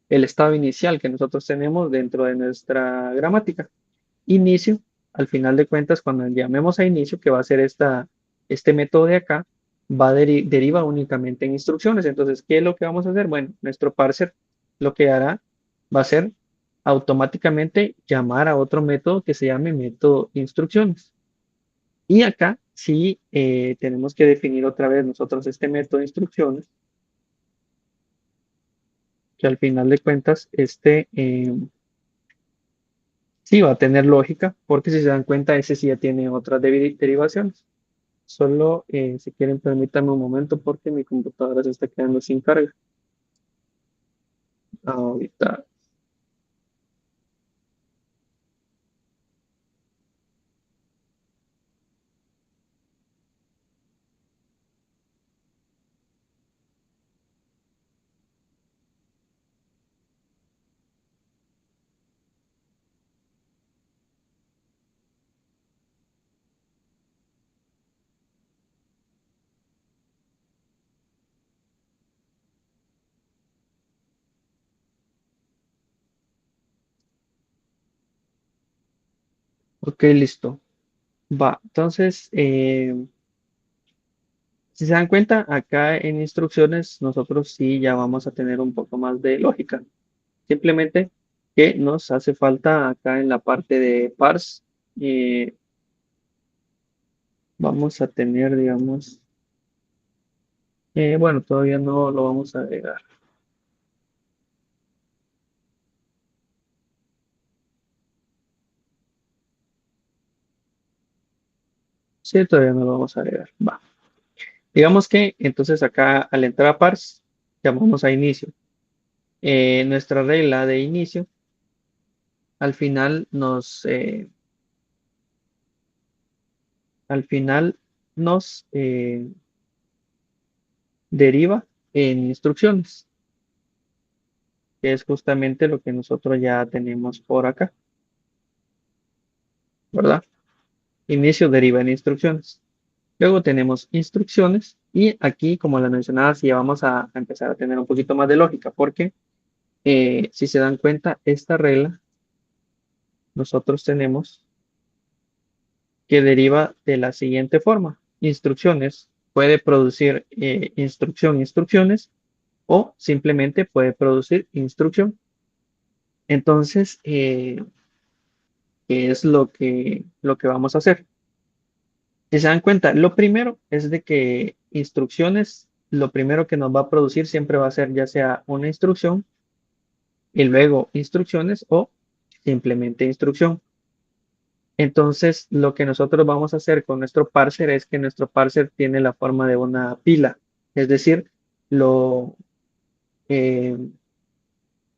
estado inicial que nosotros tenemos dentro de nuestra gramática. Inicio, al final de cuentas, cuando llamemos a inicio, que va a ser este método de acá, deriva únicamente en instrucciones. Entonces, ¿qué es lo que vamos a hacer? Bueno, nuestro parser lo que hará va a ser automáticamente llamar a otro método que se llame método instrucciones. Y acá sí tenemos que definir otra vez nosotros este método de instrucciones, que al final de cuentas sí va a tener lógica, porque si se dan cuenta, ese sí ya tiene otras derivaciones. Solo si quieren, permítanme un momento porque mi computadora se está quedando sin carga. Ahorita. Ok, listo. Va. Entonces, si se dan cuenta, acá en instrucciones nosotros sí ya vamos a tener un poco más de lógica. Simplemente que nos hace falta acá en la parte de parse. eh, Vamos a tener, digamos, bueno, todavía no lo vamos a agregar. Sí, todavía no lo vamos a agregar. Va. Digamos que entonces acá al entrar a parse, llamamos a inicio. Nuestra regla de inicio al final al final nos deriva en instrucciones, que es justamente lo que nosotros ya tenemos por acá, ¿verdad? Inicio deriva en instrucciones. Luego tenemos instrucciones y aquí, como les mencionaba, sí ya vamos a empezar a tener un poquito más de lógica, porque si se dan cuenta, esta regla nosotros tenemos que deriva de la siguiente forma. Instrucciones puede producir instrucciones o simplemente puede producir instrucción. Entonces, ¿qué es lo que vamos a hacer? Si se dan cuenta, lo primero es de que instrucciones, lo primero que nos va a producir siempre va a ser ya sea una instrucción y luego instrucciones o simplemente instrucción. Entonces, lo que nosotros vamos a hacer con nuestro parser es que nuestro parser tiene la forma de una pila, es decir, eh,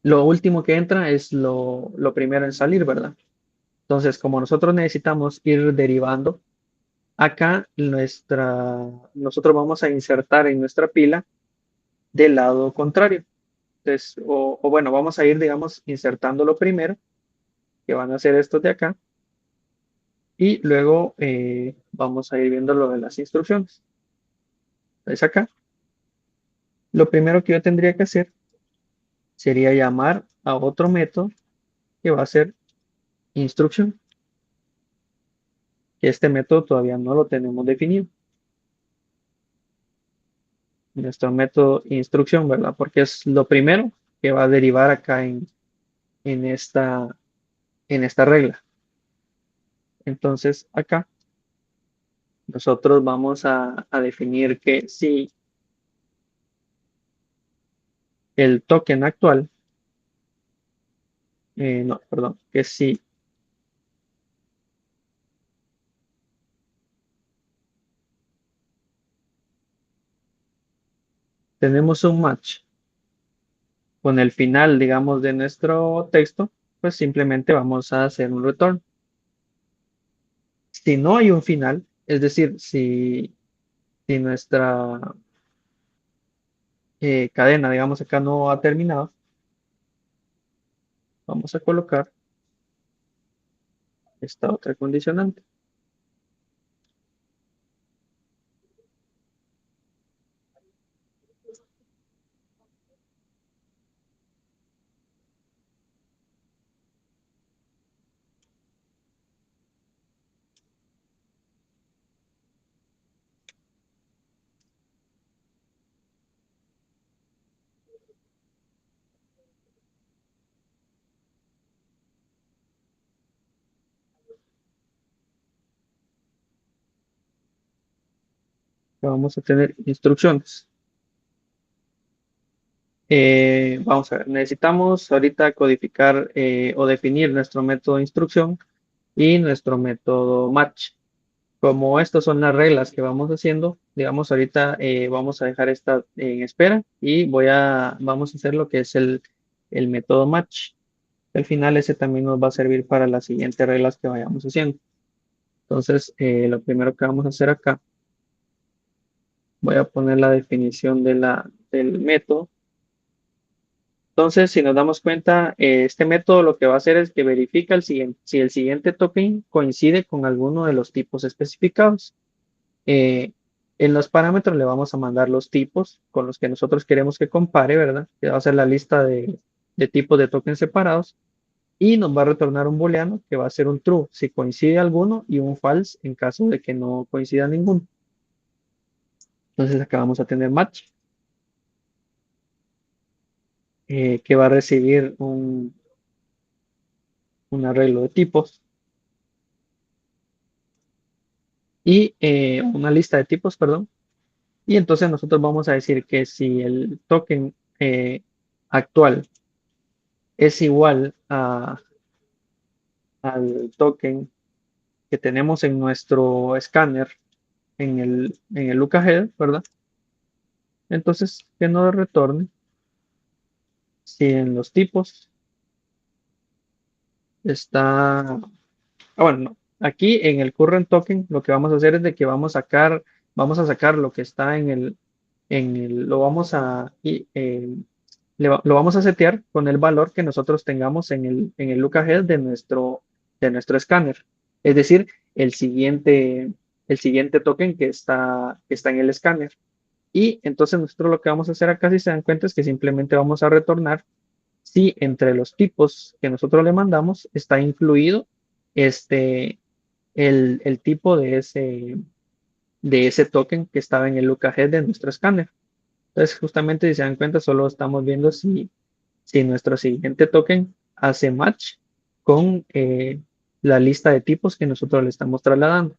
lo último que entra es lo primero en salir, ¿verdad? Entonces, como nosotros necesitamos ir derivando, acá nosotros vamos a insertar en nuestra pila del lado contrario. Entonces, o bueno, vamos a ir, digamos, insertando lo primero, que van a ser estos de acá, y luego vamos a ir viendo lo de las instrucciones. Entonces, acá, lo primero que yo tendría que hacer sería llamar a otro método que va a ser instrucción, que este método todavía no lo tenemos definido. Nuestro método instrucción, ¿verdad? Porque es lo primero que va a derivar acá en en esta regla. Entonces, acá nosotros vamos a definir que si el token actual, no, perdón, que si tenemos un match con el final, digamos, de nuestro texto, pues simplemente vamos a hacer un return. Si no hay un final, es decir, si nuestra cadena, digamos, acá no ha terminado, vamos a colocar esta otra condicionante. Vamos a tener instrucciones. Vamos a ver, necesitamos ahorita codificar o definir nuestro método de instrucción y nuestro método match. Como estas son las reglas que vamos haciendo, digamos ahorita vamos a dejar esta en espera y vamos a hacer lo que es el método match. Al final ese también nos va a servir para las siguientes reglas que vayamos haciendo. Entonces, lo primero que vamos a hacer acá, voy a poner la definición del método. Entonces, si nos damos cuenta, este método lo que va a hacer es que verifica si el siguiente token coincide con alguno de los tipos especificados. Eh, en los parámetros le vamos a mandar los tipos con los que nosotros queremos que compare, ¿verdad? Que va a ser la lista de tipos de tokens separados y nos va a retornar un booleano que va a ser un true si coincide alguno y un false en caso de que no coincida ninguno. Entonces acá vamos a tener match, que va a recibir un arreglo de tipos y una lista de tipos, perdón. Y entonces nosotros vamos a decir que si el token actual es igual al token que tenemos en nuestro escáner en el lookahead, ¿verdad? Entonces que nos retorne si en los tipos está, bueno, no. Aquí en el current token lo que vamos a hacer es de que vamos a sacar lo que está lo vamos lo vamos a setear con el valor que nosotros tengamos en el lookahead de nuestro escáner. Es decir, el siguiente token que está en el escáner. Y entonces nosotros lo que vamos a hacer acá, si se dan cuenta, es que simplemente vamos a retornar si entre los tipos que nosotros le mandamos está incluido este, el tipo de ese token que estaba en el lookahead de nuestro escáner. Entonces, justamente si se dan cuenta, solo estamos viendo si nuestro siguiente token hace match con la lista de tipos que nosotros le estamos trasladando.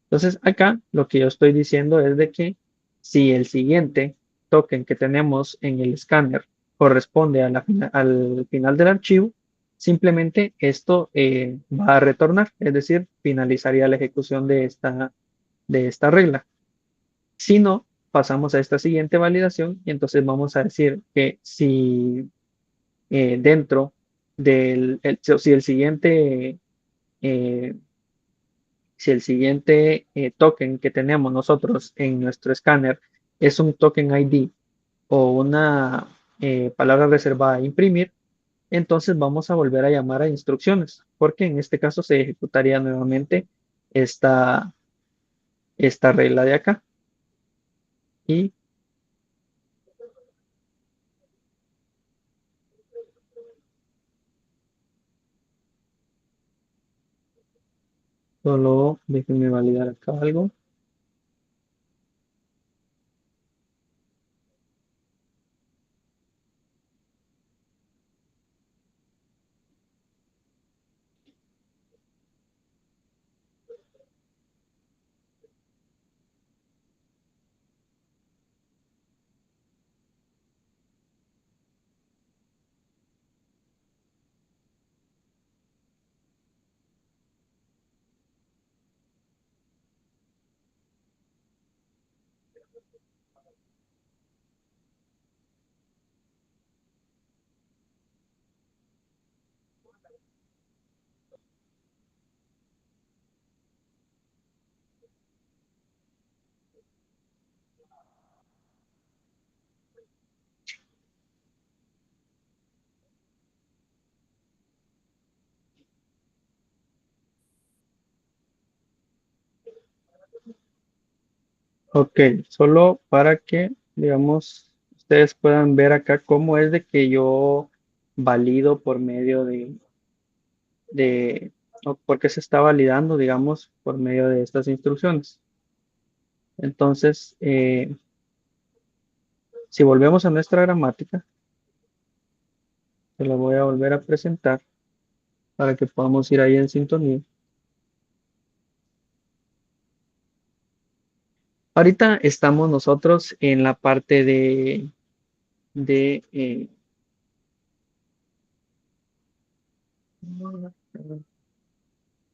Entonces, acá lo que yo estoy diciendo es de que si el siguiente token que tenemos en el escáner corresponde al final del archivo, simplemente esto va a retornar, es decir, finalizaría la ejecución de esta regla. Si no, pasamos a esta siguiente validación y entonces vamos a decir que dentro si eh, el siguiente token que tenemos nosotros en nuestro escáner es un token ID o una palabra reservada a imprimir, entonces vamos a volver a llamar a instrucciones, porque en este caso se ejecutaría nuevamente esta, esta regla de acá. Y solo déjenme validar acá algo. Ok, solo para que, digamos, ustedes puedan ver acá cómo es de que yo valido por medio de, o por qué se está validando, digamos, por medio de estas instrucciones. Entonces, si volvemos a nuestra gramática, se la voy a volver a presentar para que podamos ir ahí en sintonía. Ahorita estamos nosotros en la parte de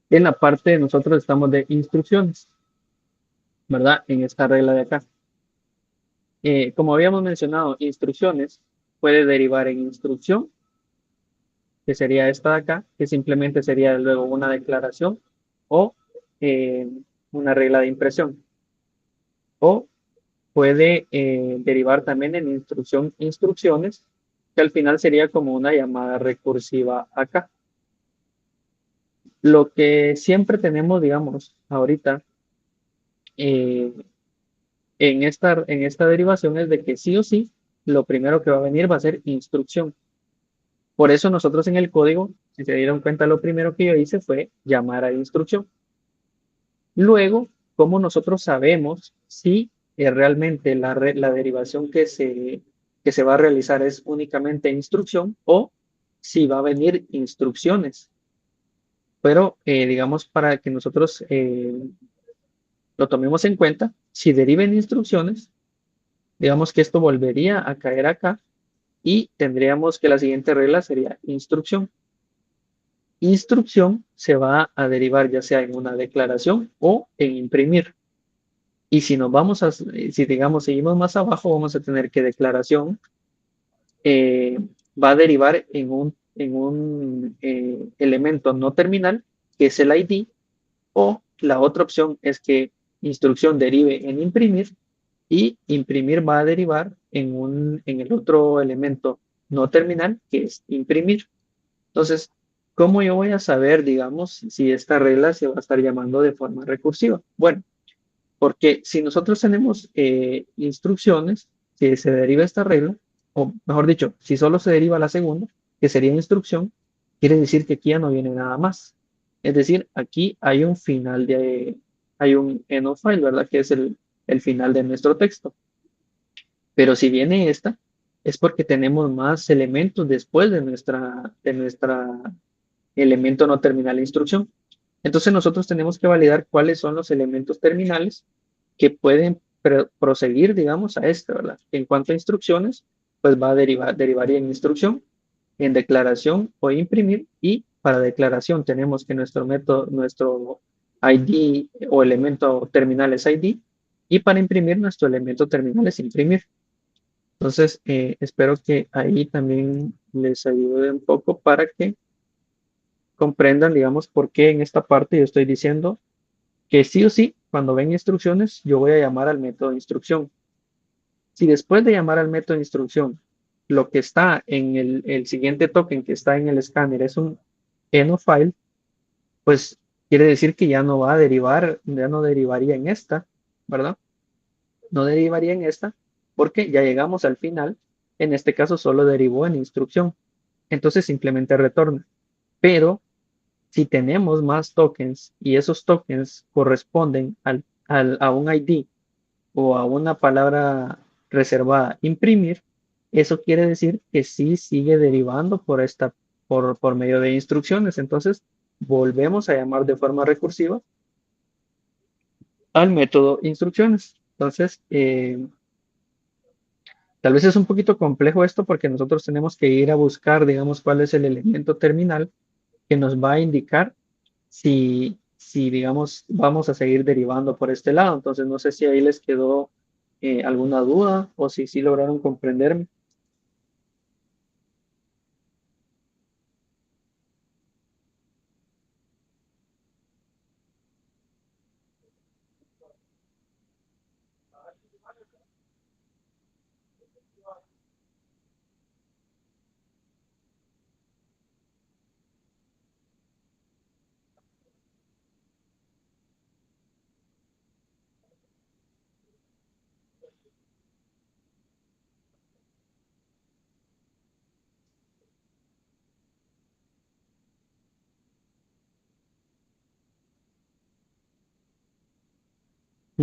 en la parte nosotros estamos de instrucciones, ¿verdad? En esta regla de acá. Como habíamos mencionado, instrucciones puede derivar en instrucción, que sería esta de acá, que simplemente sería luego una declaración o eh, una regla de impresión. O puede derivar también en instrucción, instrucciones, que al final sería como una llamada recursiva acá. Lo que siempre tenemos, digamos, ahorita eh, en esta derivación es de que sí o sí, lo primero que va a venir va a ser instrucción. Por eso nosotros en el código, si se dieron cuenta, lo primero que yo hice fue llamar a instrucción. Luego, ¿cómo nosotros sabemos si realmente la derivación que se va a realizar es únicamente instrucción o si va a venir instrucciones? Pero, digamos, para que nosotros lo tomemos en cuenta, si deriven instrucciones, digamos que esto volvería a caer acá y tendríamos que la siguiente regla sería instrucción. Instrucción se va a derivar ya sea en una declaración o en imprimir. Y si nos vamos a, si digamos, seguimos más abajo, vamos a tener que declaración eh, va a derivar en un elemento no terminal, que es el ID, o la otra opción es que instrucción derive en imprimir y imprimir va a derivar en el otro elemento no terminal, que es imprimir. Entonces, ¿cómo yo voy a saber, digamos, si esta regla se va a estar llamando de forma recursiva? Bueno, porque si nosotros tenemos instrucciones, si se deriva esta regla, o mejor dicho, si solo se deriva la segunda, que sería instrucción, quiere decir que aquí ya no viene nada más. Es decir, aquí hay un final hay un end of file, ¿verdad? Que es el final de nuestro texto. Pero si viene esta, es porque tenemos más elementos después de nuestra elemento no terminal de instrucción. Entonces nosotros tenemos que validar cuáles son los elementos terminales que pueden proseguir, digamos, a este, ¿verdad? En cuanto a instrucciones, pues va a derivar en instrucción, en declaración o imprimir, y para declaración tenemos que nuestro método, nuestro ID o elemento terminal es ID, y para imprimir nuestro elemento terminal es imprimir. Entonces, espero que ahí también les ayude un poco para que comprendan, digamos, por qué en esta parte yo estoy diciendo que sí o sí, cuando ven instrucciones, yo voy a llamar al método de instrucción. Si después de llamar al método de instrucción, lo que está en el siguiente token que está en el escáner es un eno file, pues quiere decir que ya no va a derivar, ya no derivaría en esta, ¿verdad? No derivaría en esta porque ya llegamos al final. En este caso solo derivó en instrucción. Entonces simplemente retorna. Pero si tenemos más tokens y esos tokens corresponden a un ID o a una palabra reservada imprimir, eso quiere decir que sí sigue derivando por medio de instrucciones. Entonces, volvemos a llamar de forma recursiva al método instrucciones. Entonces, tal vez es un poquito complejo esto porque nosotros tenemos que ir a buscar, digamos, cuál es el elemento terminal que nos va a indicar si digamos, vamos a seguir derivando por este lado. Entonces, no sé si ahí les quedó alguna duda o si sí lograron comprenderme.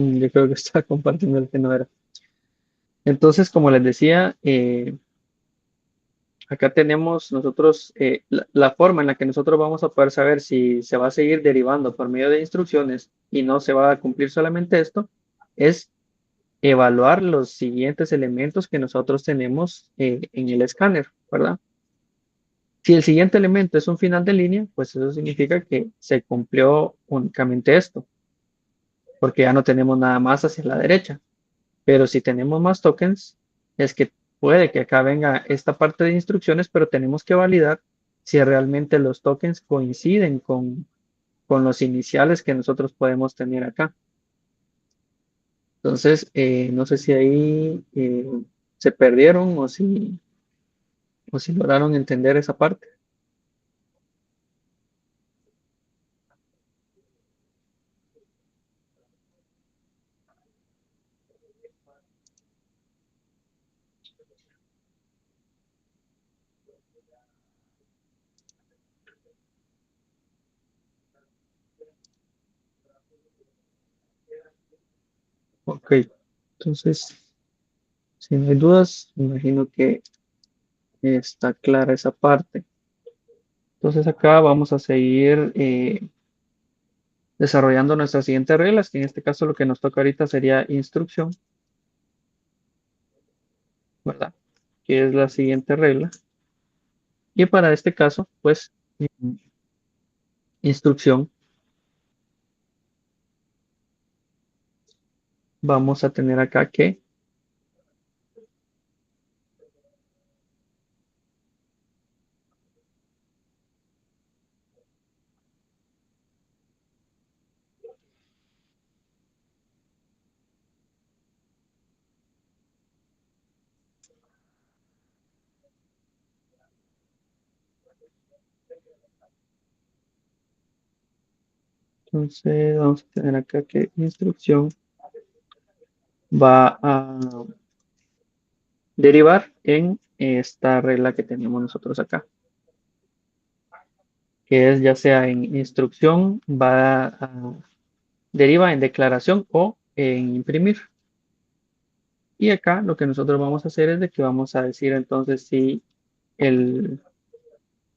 Yo creo que estaba compartiendo el que no era. Entonces, como les decía, acá tenemos nosotros la forma en la que nosotros vamos a poder saber si se va a seguir derivando por medio de instrucciones y no se va a cumplir solamente esto, es evaluar los siguientes elementos que nosotros tenemos en el escáner, ¿verdad? Si el siguiente elemento es un final de línea, pues eso significa que se cumplió únicamente esto, porque ya no tenemos nada más hacia la derecha. Pero si tenemos más tokens, es que puede que acá venga esta parte de instrucciones, pero tenemos que validar si realmente los tokens coinciden con los iniciales que nosotros podemos tener acá. Entonces, no sé si ahí se perdieron o si lograron entender esa parte. Ok, entonces, si no hay dudas, me imagino que está clara esa parte. Entonces acá vamos a seguir desarrollando nuestras siguientes reglas, que en este caso lo que nos toca ahorita sería instrucción, ¿verdad? Que es la siguiente regla. Y para este caso, pues, instrucción, vamos a tener acá que, entonces vamos a tener acá que instrucción va a derivar en esta regla que tenemos nosotros acá, que es ya sea en instrucción, va a deriva en declaración o en imprimir. Y acá lo que nosotros vamos a hacer es de que vamos a decir entonces si el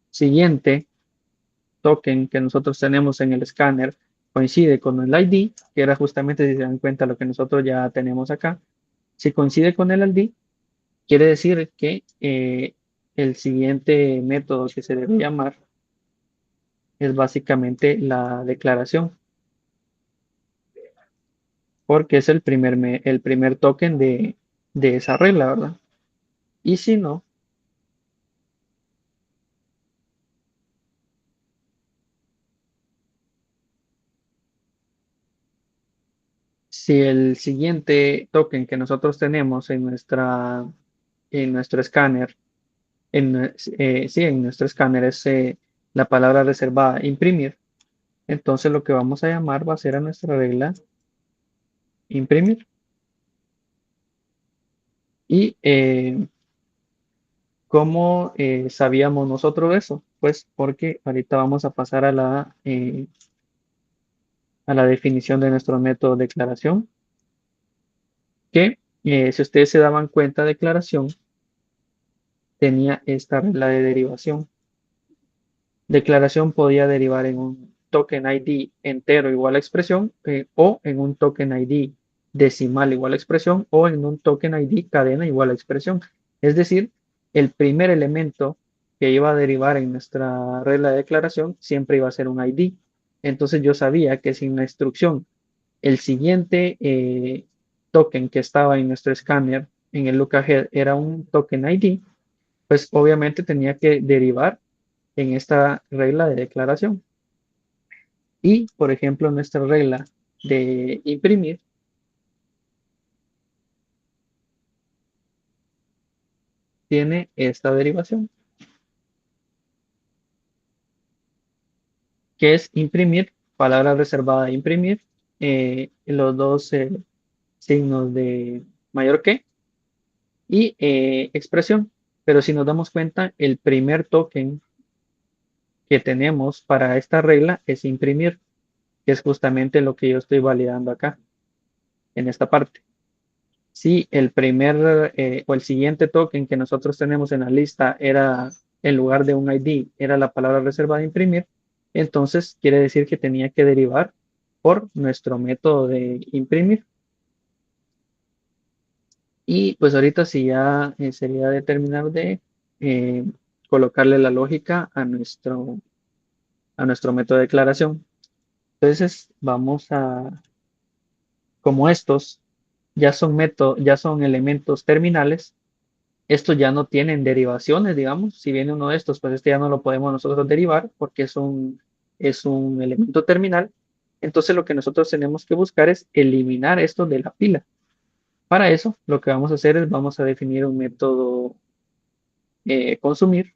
siguiente token que nosotros tenemos en el escáner coincide con el ID, que era justamente, si se dan cuenta, lo que nosotros ya tenemos acá. Si coincide con el ID, quiere decir que el siguiente método que se debe llamar es básicamente la declaración, porque es el primer token de esa regla, ¿verdad? Y si no, si el siguiente token que nosotros tenemos en nuestro escáner, sí, en nuestro escáner es la palabra reservada, imprimir, entonces lo que vamos a llamar va a ser a nuestra regla imprimir. ¿Y cómo sabíamos nosotros eso? Pues porque ahorita vamos a pasar a la definición de nuestro método de declaración, que si ustedes se daban cuenta, declaración tenía esta regla de derivación. Declaración podía derivar en un token ID entero igual a expresión o en un token ID decimal igual a expresión o en un token ID cadena igual a expresión. Es decir, el primer elemento que iba a derivar en nuestra regla de declaración siempre iba a ser un ID. Entonces yo sabía que si en la instrucción el siguiente token que estaba en nuestro escáner en el lookahead era un token ID, pues obviamente tenía que derivar en esta regla de declaración. Y, por ejemplo, nuestra regla de imprimir tiene esta derivación, que es imprimir, palabra reservada imprimir, los dos signos de mayor que y expresión. Pero si nos damos cuenta, el primer token que tenemos para esta regla es imprimir, que es justamente lo que yo estoy validando acá. en esta parte. Si el primer o el siguiente token que nosotros tenemos en la lista era, en lugar de un ID, era la palabra reservada a imprimir, entonces quiere decir que tenía que derivar por nuestro método de imprimir. Y pues ahorita sí ya sería determinar de eh, colocarle la lógica a nuestro método de declaración. Entonces vamos a, como estos ya son elementos terminales, estos ya no tienen derivaciones, digamos. Si viene uno de estos, pues este ya no lo podemos nosotros derivar porque es un elemento terminal. Entonces lo que nosotros tenemos que buscar es eliminar esto de la pila. Para eso, lo que vamos a hacer es vamos a definir un método consumir,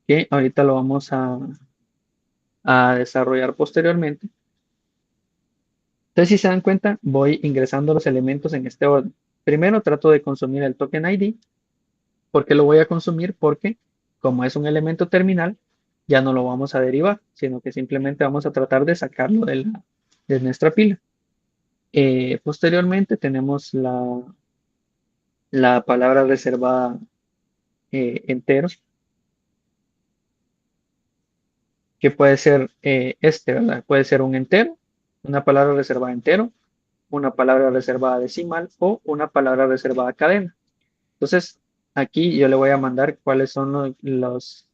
que ahorita lo vamos a desarrollar posteriormente. Entonces, si se dan cuenta, voy ingresando los elementos en este orden. Primero trato de consumir el token ID. ¿Por qué lo voy a consumir? Porque como es un elemento terminal, ya no lo vamos a derivar, sino que simplemente vamos a tratar de sacarlo de nuestra pila. Posteriormente tenemos la palabra reservada entero, que puede ser ¿verdad? Puede ser un entero, una palabra reservada entero, una palabra reservada decimal o una palabra reservada cadena. Entonces, aquí yo le voy a mandar cuáles son los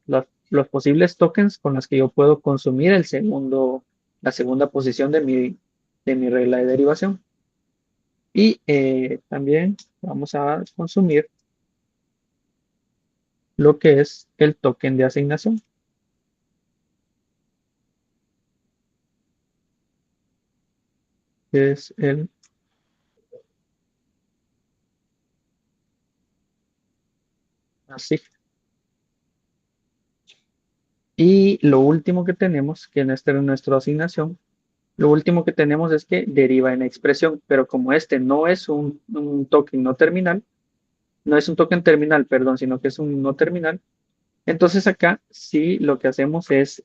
posibles tokens con los que yo puedo consumir la segunda posición de mi regla de derivación. Y también vamos a consumir lo que es el token de asignación, que es el así. Y lo último que tenemos, que en este es nuestra asignación, lo último que tenemos es que deriva en expresión, pero como este no es un token no terminal, no es un token terminal, perdón, sino que es un no terminal. Entonces acá sí lo que hacemos es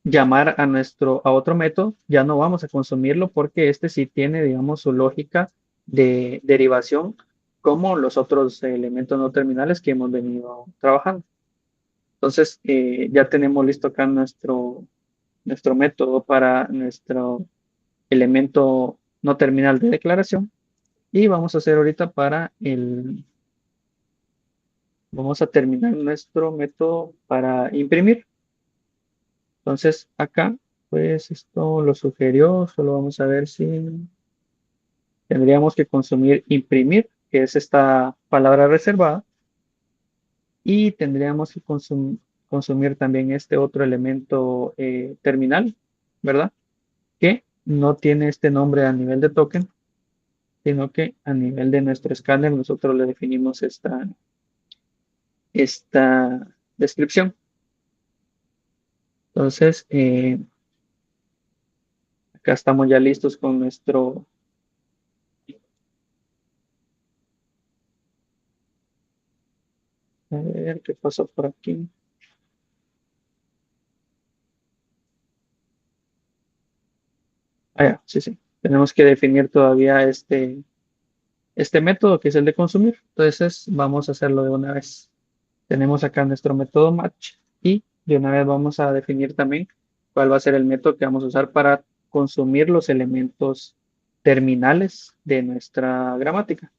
llamar a otro método, ya no vamos a consumirlo porque este sí tiene, digamos, su lógica de derivación como los otros elementos no terminales que hemos venido trabajando. Entonces ya tenemos listo acá nuestro método para nuestro elemento no terminal de declaración y vamos a hacer ahorita vamos a terminar nuestro método para imprimir. Entonces, acá, pues esto lo sugirió, solo vamos a ver si tendríamos que consumir imprimir, que es esta palabra reservada, y tendríamos que consumir también este otro elemento terminal, ¿verdad? Que no tiene este nombre a nivel de token, sino que a nivel de nuestro escáner nosotros le definimos esta descripción. Entonces, acá estamos ya listos con a ver qué pasó por aquí. Ah, ya, sí, sí. Tenemos que definir todavía este método que es el de consumir. Entonces, vamos a hacerlo de una vez. Tenemos acá nuestro método match y de una vez vamos a definir también cuál va a ser el método que vamos a usar para consumir los elementos terminales de nuestra gramática.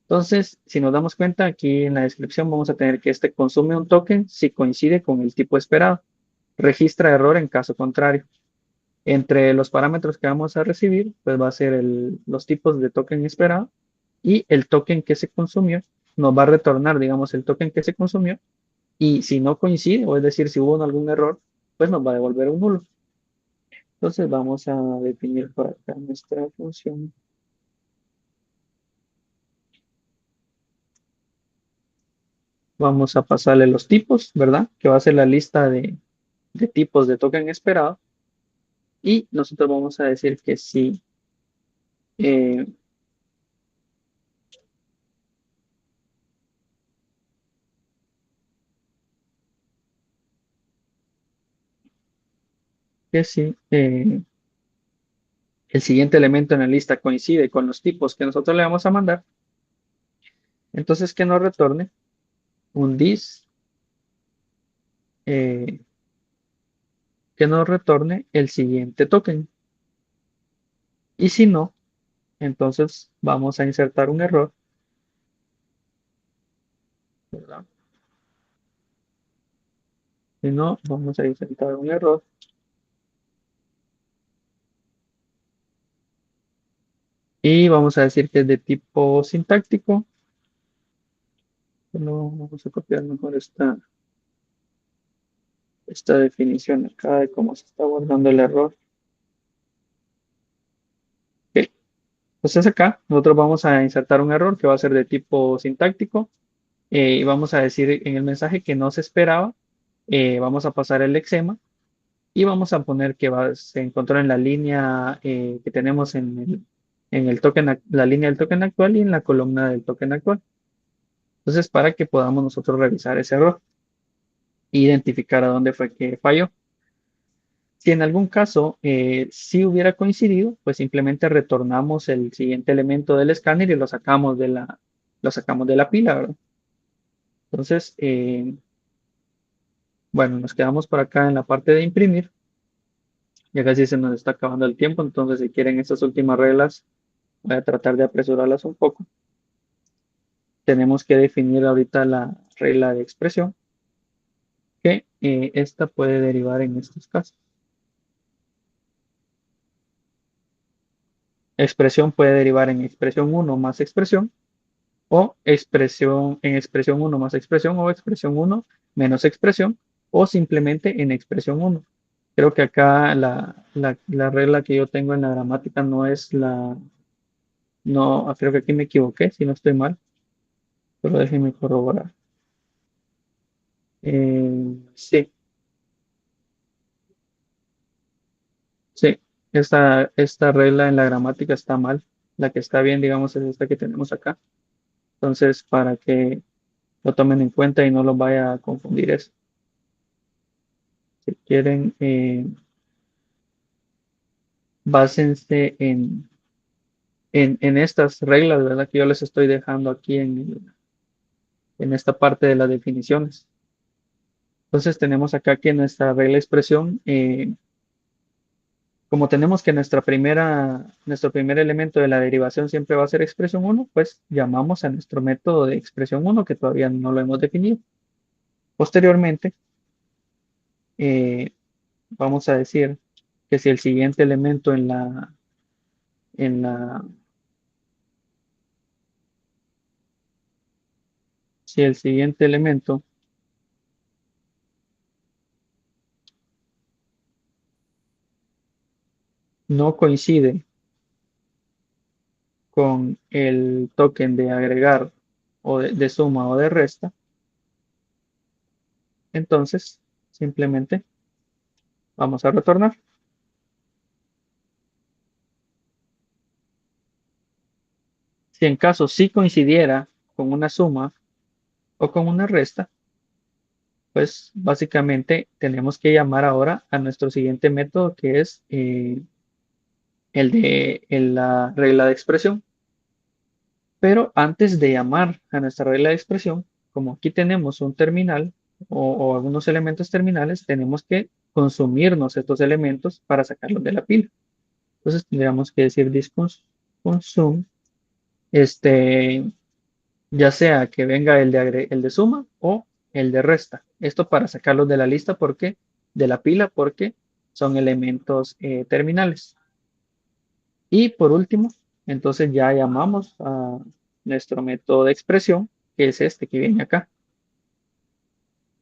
Entonces, si nos damos cuenta, aquí en la descripción vamos a tener que este consume un token si coincide con el tipo esperado. Registra error en caso contrario. Entre los parámetros que vamos a recibir, pues va a ser los tipos de token esperado y el token que se consumió nos va a retornar, digamos, el token que se consumió y si no coincide, o es decir, si hubo algún error, pues nos va a devolver un nulo. Entonces vamos a definir por acá nuestra función. Vamos a pasarle los tipos, ¿verdad? Que va a ser la lista de tipos de token esperado y nosotros vamos a decir que sí. eh, que sí el siguiente elemento en la lista coincide con los tipos que nosotros le vamos a mandar, entonces que nos retorne un this, eh, que nos retorne el siguiente token. Y si no, entonces vamos a insertar un error, ¿verdad? Si no, vamos a insertar un error y vamos a decir que es de tipo sintáctico. No, vamos a copiar mejor esta definición acá de cómo se está guardando el error. Ok. Entonces acá nosotros vamos a insertar un error que va a ser de tipo sintáctico y vamos a decir en el mensaje que no se esperaba. Vamos a pasar el lexema y vamos a poner que se encontró en la línea que tenemos en el token, la línea del token actual y en la columna del token actual. Entonces, para que podamos nosotros revisar ese error e identificar a dónde fue que falló. Si en algún caso sí hubiera coincidido, pues simplemente retornamos el siguiente elemento del escáner y lo sacamos de la pila, ¿verdad? Entonces, bueno, nos quedamos por acá en la parte de imprimir. Ya casi se nos está acabando el tiempo, entonces si quieren estas últimas reglas, voy a tratar de apresurarlas un poco. Tenemos que definir ahorita la regla de expresión, que esta puede derivar en estos casos. Expresión puede derivar en expresión 1 más expresión, o expresión 1 más expresión, o expresión 1 menos expresión, o simplemente en expresión 1. Creo que acá la regla que yo tengo en la gramática no es no, creo que aquí me equivoqué, si no estoy mal, pero déjenme corroborar. Sí, sí, esta regla en la gramática está mal. La que está bien, digamos, es esta que tenemos acá. Entonces, para que lo tomen en cuenta y no los vaya a confundir eso. Si quieren, básense en estas reglas, ¿verdad? Que yo les estoy dejando aquí en esta parte de las definiciones. Entonces, tenemos acá que nuestra regla de expresión, como tenemos que nuestro primer elemento de la derivación siempre va a ser expresión 1, pues llamamos a nuestro método de expresión 1 que todavía no lo hemos definido. Posteriormente, eh, vamos a decir que si el siguiente elemento en la, si el siguiente elemento no coincide con el token de agregar o de suma o de resta, entonces simplemente vamos a retornar. Si en caso sí coincidiera con una suma o con una resta, pues básicamente tenemos que llamar ahora a nuestro siguiente método que es la regla de expresión. Pero antes de llamar a nuestra regla de expresión, como aquí tenemos un terminal o algunos elementos terminales, tenemos que consumirnos estos elementos para sacarlos de la pila. Entonces tendríamos que decir consume, este, ya sea que venga el de suma o el de resta. Esto para sacarlos de la lista de la pila porque son elementos terminales. Y por último, entonces ya llamamos a nuestro método de expresión, que es este que viene acá.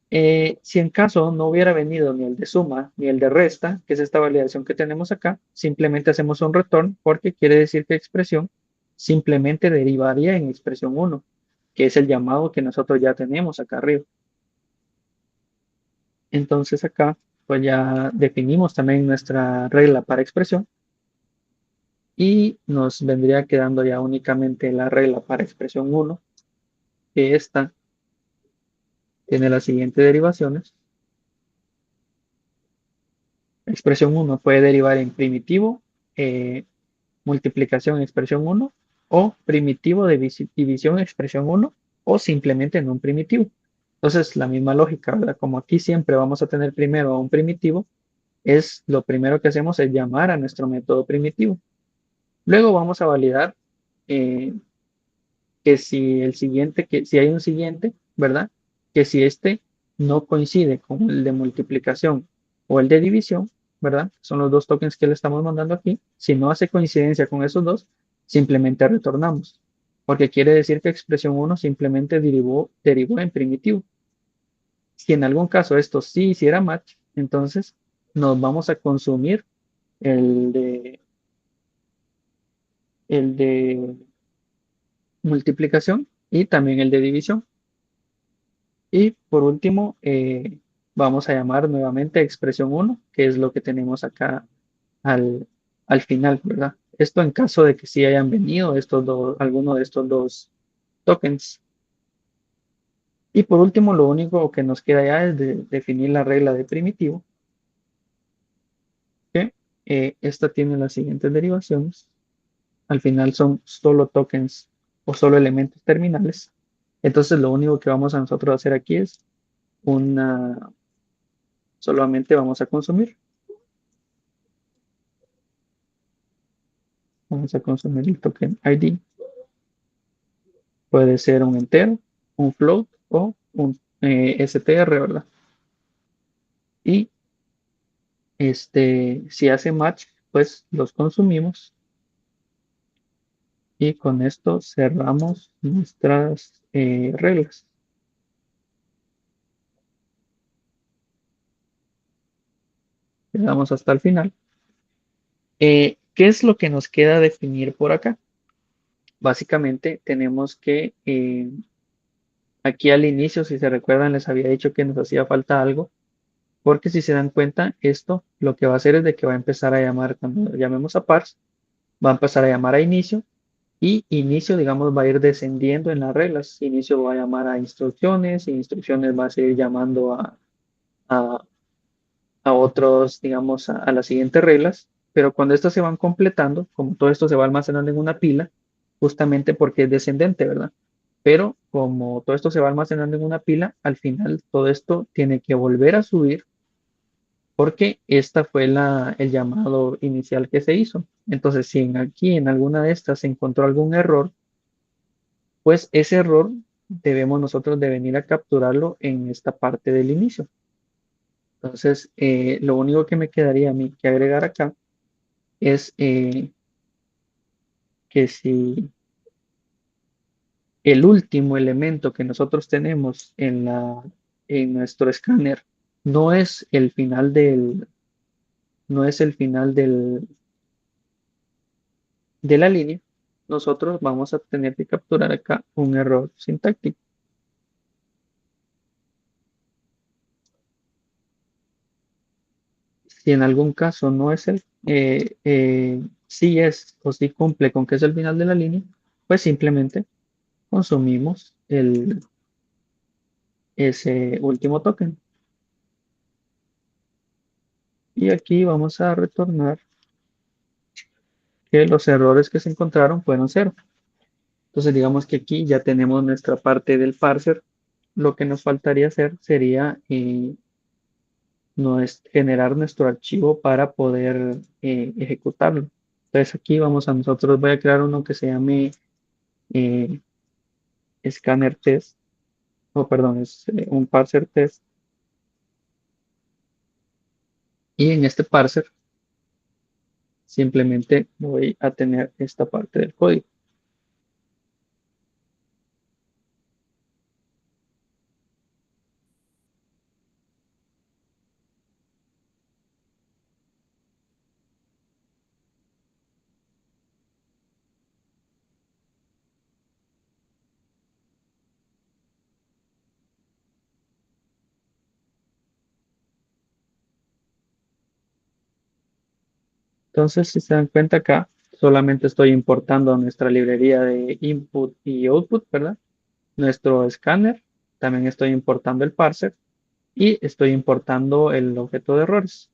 Si en caso no hubiera venido ni el de suma ni el de resta, que es esta validación que tenemos acá, simplemente hacemos un return porque quiere decir que expresión simplemente derivaría en expresión 1, que es el llamado que nosotros ya tenemos acá arriba. Entonces acá pues ya definimos también nuestra regla para expresión y nos vendría quedando ya únicamente la regla para expresión 1, que esta tiene las siguientes derivaciones. Expresión 1 puede derivar en primitivo, multiplicación expresión uno o primitivo de división expresión uno o simplemente no un primitivo. Entonces, la misma lógica, ¿verdad? Como aquí siempre vamos a tener primero a un primitivo, es lo primero que hacemos es llamar a nuestro método primitivo. Luego vamos a validar eh, que si el siguiente, que si hay un siguiente, ¿verdad? Que si este no coincide con el de multiplicación o el de división, ¿verdad? Son los dos tokens que le estamos mandando aquí. Si no hace coincidencia con esos dos, simplemente retornamos. Porque quiere decir que expresión uno simplemente derivó en primitivo. Si en algún caso esto sí hiciera match, entonces nos vamos a consumir el de, el de multiplicación y también el de división. Y por último, vamos a llamar nuevamente expresión uno, que es lo que tenemos acá al, al final, ¿verdad? Esto en caso de que sí hayan venido estos dos, alguno de estos dos tokens. Y por último, lo único que nos queda ya es definir la regla de primitivo, que esta tiene las siguientes derivaciones. Al final son solo tokens o solo elementos terminales. Entonces, lo único que vamos a nosotros hacer aquí es una, solamente vamos a consumir. Vamos a consumir el token ID. Puede ser un entero, un float o un str, ¿verdad? Y si hace match, pues los consumimos. Y con esto cerramos nuestras reglas. Llegamos hasta el final. ¿Qué es lo que nos queda definir por acá? Básicamente tenemos que aquí al inicio, si se recuerdan, les había dicho que nos hacía falta algo, porque si se dan cuenta, esto lo que va a hacer es de que va a empezar a llamar, cuando llamemos a parse, va a empezar a llamar a inicio y inicio, digamos, va a ir descendiendo en las reglas. Inicio va a llamar a instrucciones y instrucciones va a seguir llamando a, a otros, digamos, a las siguientes reglas, pero cuando estas se van completando, como todo esto se va almacenando en una pila, justamente porque es descendente, ¿verdad? Pero como todo esto se va almacenando en una pila, al final todo esto tiene que volver a subir porque esta fue el llamado inicial que se hizo. Entonces, si aquí en alguna de estas se encontró algún error, pues ese error debemos nosotros de venir a capturarlo en esta parte del inicio. Entonces, lo único que me quedaría a mí que agregar acá es que si el último elemento que nosotros tenemos en nuestro escáner no es el final no es el final de la línea, nosotros vamos a tener que capturar acá un error sintáctico. Si en algún caso no es si es o si cumple con que es el final de la línea, pues simplemente consumimos ese último token. Y aquí vamos a retornar que los errores que se encontraron fueron cero. Entonces digamos que aquí ya tenemos nuestra parte del parser. Lo que nos faltaría hacer sería no es generar nuestro archivo para poder ejecutarlo. Entonces aquí vamos a nosotros, voy a crear uno que se llame eh, scanner test, o perdón, es un parser test. Y en este parser simplemente voy a tener esta parte del código. Entonces, si se dan cuenta acá, solamente estoy importando nuestra librería de input y output, ¿verdad? Nuestro escáner, también estoy importando el parser y estoy importando el objeto de errores.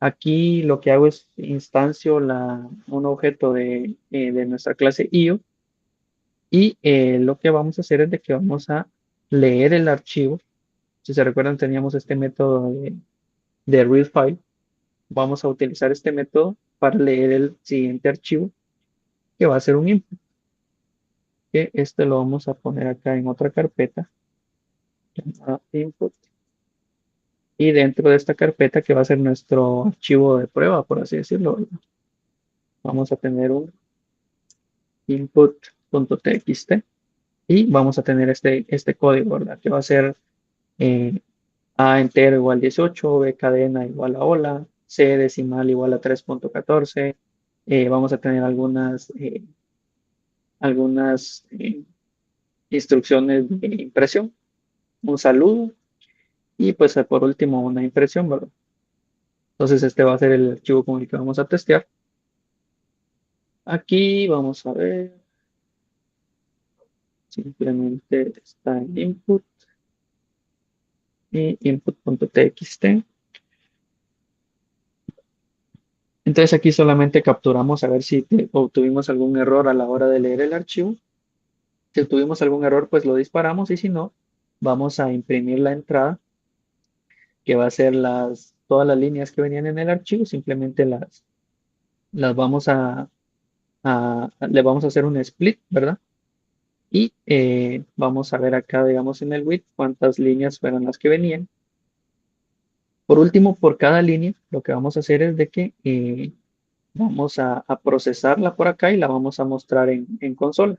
Aquí lo que hago es instancio un objeto de nuestra clase IO y lo que vamos a hacer es de que vamos a leer el archivo. Si se recuerdan, teníamos este método de read file. Vamos a utilizar este método para leer el siguiente archivo que va a ser un input. Que este lo vamos a poner acá en otra carpeta llamada input. Y dentro de esta carpeta que va a ser nuestro archivo de prueba, por así decirlo, vamos a tener un input.txt y vamos a tener este código, ¿verdad? Que va a ser eh, A entero igual 18, B cadena igual a hola, C decimal igual a 3.14. Vamos a tener algunas instrucciones de impresión, un saludo y pues por último una impresión, ¿verdad? Entonces este va a ser el archivo con el que vamos a testear. Aquí vamos a ver, simplemente está el input y input.txt. Entonces aquí solamente capturamos a ver si obtuvimos algún error a la hora de leer el archivo. Si tuvimos algún error, pues lo disparamos y si no, vamos a imprimir la entrada que va a ser todas las líneas que venían en el archivo, simplemente las vamos le vamos a hacer un split, ¿verdad? Y vamos a ver acá, digamos, en el width cuántas líneas fueron las que venían. Por último, por cada línea, lo que vamos a hacer es de que vamos a procesarla por acá y la vamos a mostrar en consola.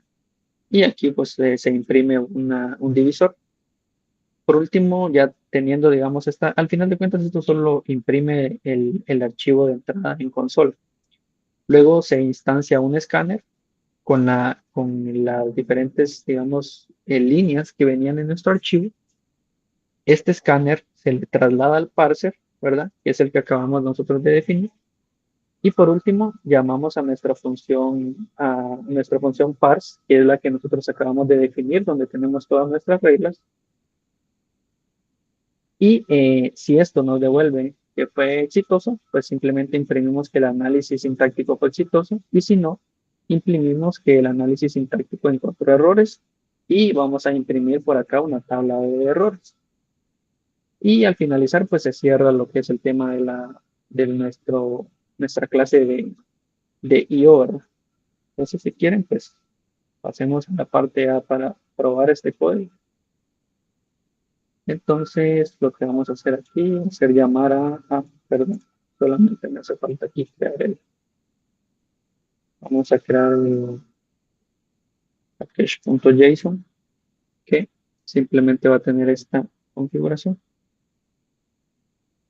Y aquí pues se imprime un divisor. Por último, ya teniendo, digamos, al final de cuentas, esto solo imprime el archivo de entrada en consola. Luego se instancia un escáner con las diferentes, digamos, líneas que venían en nuestro archivo. Este escáner se le traslada al parser, ¿verdad? Que es el que acabamos nosotros de definir. Y por último, llamamos a nuestra función parse, que es la que nosotros acabamos de definir, donde tenemos todas nuestras reglas. Y si esto nos devuelve que fue exitoso, pues simplemente imprimimos que el análisis sintáctico fue exitoso. Y si no, imprimimos que el análisis sintáctico encontró errores. Y vamos a imprimir por acá una tabla de errores. Y al finalizar, pues se cierra lo que es el tema de nuestra clase de IO, ¿verdad? Entonces, si quieren, pues pasemos a la parte A para probar este código. Entonces, lo que vamos a hacer aquí es hacer llamar perdón, solamente me hace falta aquí vamos a crear el package.json que simplemente va a tener esta configuración.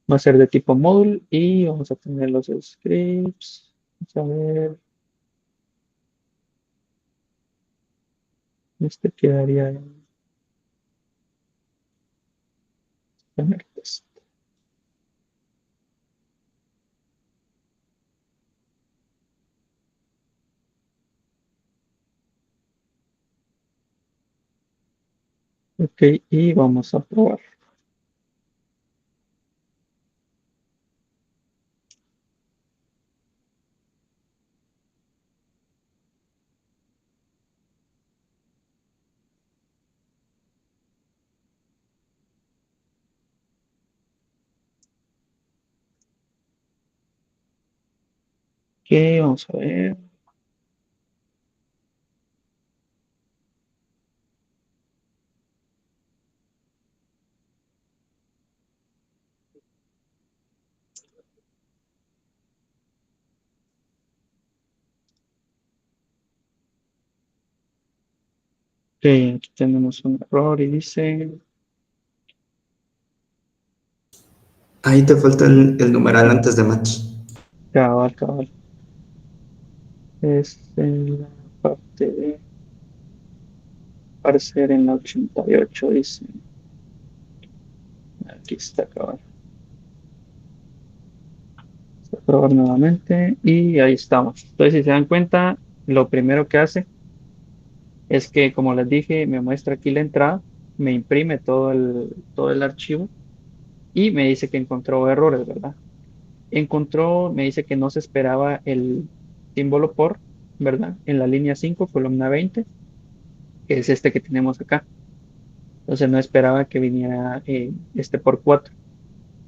Va a ser de tipo módulo y vamos a tener los scripts. Vamos a ver, este quedaría en primer test. Ok, y vamos a probar. Ok, vamos a ver. Ok, aquí tenemos un error y dice, Ahí te falta el numeral antes de match. cabal, cabal. Es en la parte de parser en la 88, dice. Aquí está, cabal. Voy a probar nuevamente y ahí estamos. Entonces, si se dan cuenta, lo primero que hace es que, como les dije, me muestra aquí la entrada, me imprime todo el archivo y me dice que encontró errores, ¿verdad? Encontró, me dice que no se esperaba el símbolo por, ¿verdad? En la línea 5 columna 20 que es este que tenemos acá. Entonces no esperaba que viniera este por 4.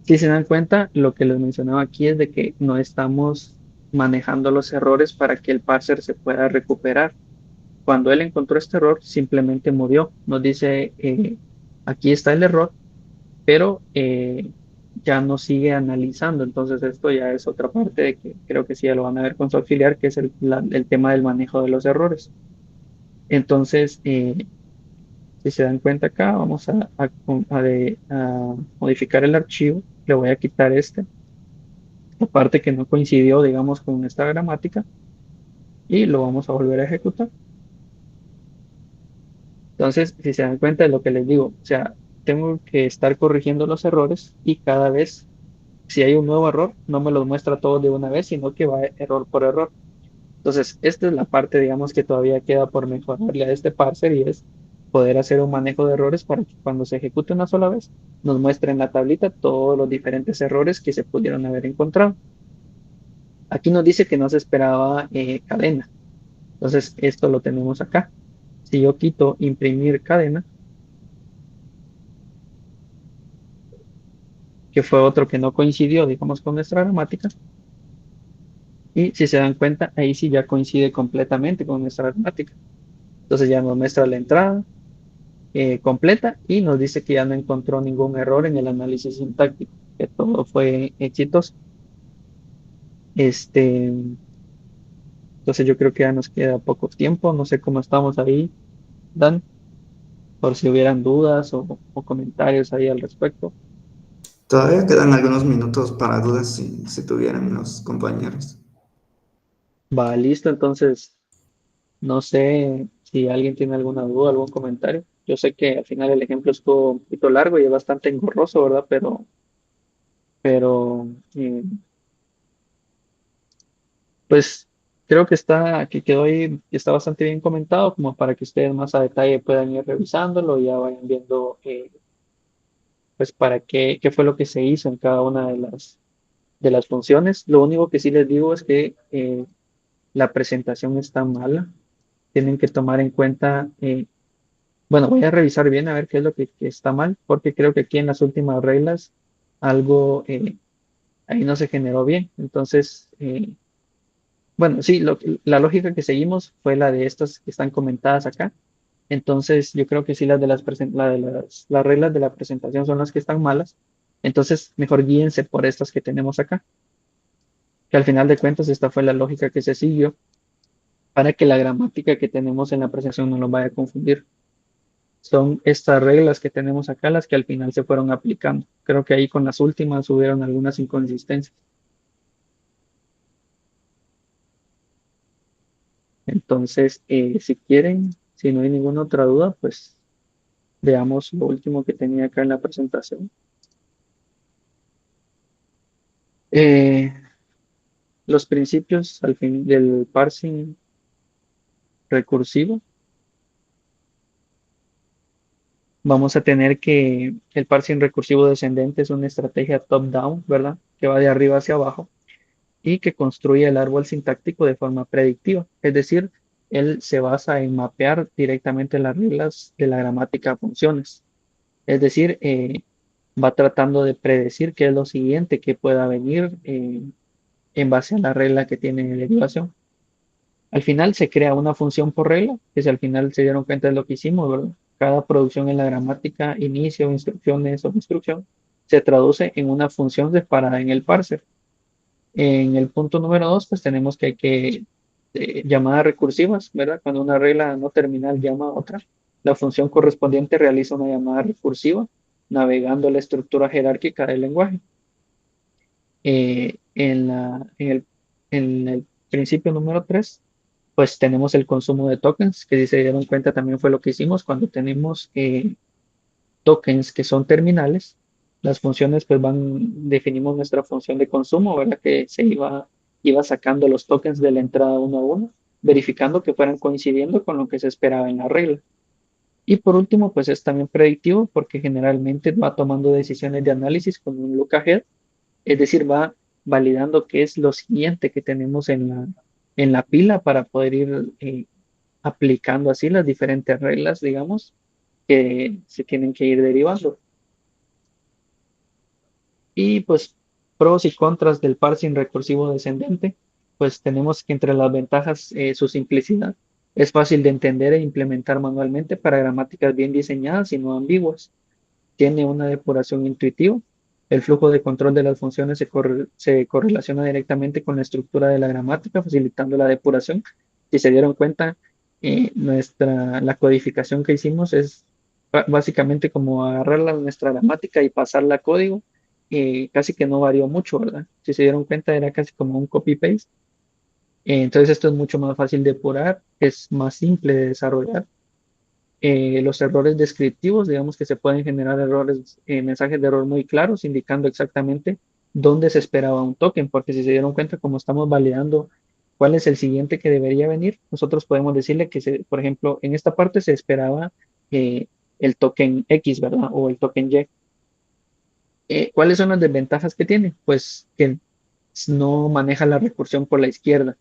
Si se dan cuenta, lo que les mencionaba aquí es de que no estamos manejando los errores para que el parser se pueda recuperar. Cuando él encontró este error, simplemente murió. Nos dice, aquí está el error, pero ya no sigue analizando. Entonces esto ya es otra parte de que creo que sí ya lo van a ver con su auxiliar, que es el tema del manejo de los errores. Entonces, si se dan cuenta acá, vamos a modificar el archivo. Le voy a quitar la parte que no coincidió, digamos, con esta gramática y lo vamos a volver a ejecutar. Entonces, si se dan cuenta de lo que les digo, o sea, tengo que estar corrigiendo los errores y cada vez, si hay un nuevo error, no me los muestra todos de una vez, sino que va error por error. Entonces, esta es la parte, digamos, que todavía queda por mejorarle a este parser y es poder hacer un manejo de errores para que cuando se ejecute una sola vez, nos muestre en la tablita todos los diferentes errores que se pudieron haber encontrado. Aquí nos dice que no se esperaba cadena. Entonces, esto lo tenemos acá. Si yo quito imprimir cadena, que fue otro que no coincidió, digamos, con nuestra gramática, y si se dan cuenta, ahí sí ya coincide completamente con nuestra gramática. Entonces ya nos muestra la entrada completa y nos dice que ya no encontró ningún error en el análisis sintáctico, que todo fue exitoso. Este, entonces yo creo que ya nos queda poco tiempo, no sé cómo estamos ahí, Dan, por si hubieran dudas o comentarios ahí al respecto. Todavía quedan algunos minutos para dudas si tuvieran los compañeros. Va, listo, entonces no sé si alguien tiene alguna duda, algún comentario. Yo sé que al final el ejemplo estuvo un poquito largo y es bastante engorroso, ¿verdad? Pero pues creo que que quedó ahí, está bastante bien comentado, como para que ustedes más a detalle puedan ir revisándolo y ya vayan viendo, pues, para qué fue lo que se hizo en cada una de las funciones. Lo único que sí les digo es que la presentación está mala. Tienen que tomar en cuenta, bueno, voy a revisar bien a ver qué es lo que está mal, porque creo que aquí en las últimas reglas algo ahí no se generó bien. Entonces, bueno, sí, la lógica que seguimos fue la de estas que están comentadas acá. Entonces, yo creo que sí, las reglas de la presentación son las que están malas. Entonces, mejor guíense por estas que tenemos acá, que al final de cuentas esta fue la lógica que se siguió para que la gramática que tenemos en la presentación no nos vaya a confundir. Son estas reglas que tenemos acá las que al final se fueron aplicando. Creo que ahí con las últimas hubieron algunas inconsistencias. Entonces, si quieren, si no hay ninguna otra duda, pues veamos lo último que tenía acá en la presentación. Eh, los principios al fin del parsing recursivo. Vamos a tener que el parsing recursivo descendente es una estrategia top-down, ¿verdad? Que va de arriba hacia abajo y que construye el árbol sintáctico de forma predictiva. Es decir, él se basa en mapear directamente las reglas de la gramática a funciones. Es decir, va tratando de predecir qué es lo siguiente que pueda venir en base a la regla que tiene en derivación. Al final se crea una función por regla, que si al final se dieron cuenta de lo que hicimos, ¿verdad? Cada producción en la gramática, inicio, instrucciones o instrucción, se traduce en una función separada en el parser. En el punto número 2, pues tenemos que hay que llamadas recursivas, ¿verdad? Cuando una regla no terminal llama a otra, la función correspondiente realiza una llamada recursiva navegando la estructura jerárquica del lenguaje. En el principio número 3 pues tenemos el consumo de tokens, que si se dieron cuenta también fue lo que hicimos cuando tenemos tokens que son terminales. Las funciones pues definimos nuestra función de consumo, ¿verdad? Que iba sacando los tokens de la entrada uno a uno, verificando que fueran coincidiendo con lo que se esperaba en la regla. Y por último, pues es también predictivo porque generalmente va tomando decisiones de análisis con un look ahead, es decir, va validando qué es lo siguiente que tenemos en la pila para poder ir aplicando así las diferentes reglas, digamos, que se tienen que ir derivando. Y pues pros y contras del parsing recursivo descendente, pues tenemos que entre las ventajas su simplicidad. Es fácil de entender e implementar manualmente para gramáticas bien diseñadas y no ambiguas. Tiene una depuración intuitiva. El flujo de control de las funciones se correlaciona directamente con la estructura de la gramática, facilitando la depuración. Si se dieron cuenta, la codificación que hicimos es básicamente como agarrar nuestra gramática y pasarla a código. Casi que no varió mucho, ¿verdad? Si se dieron cuenta, era casi como un copy-paste. Entonces esto es mucho más fácil de depurar, es más simple de desarrollar. Los errores descriptivos, digamos que se pueden generar errores, mensajes de error muy claros, indicando exactamente dónde se esperaba un token, porque si se dieron cuenta, como estamos validando cuál es el siguiente que debería venir, nosotros podemos decirle que, por ejemplo, en esta parte se esperaba eh, el token X, ¿verdad? O el token Y. ¿Cuáles son las desventajas que tiene? Pues que no maneja la recursión por la izquierda.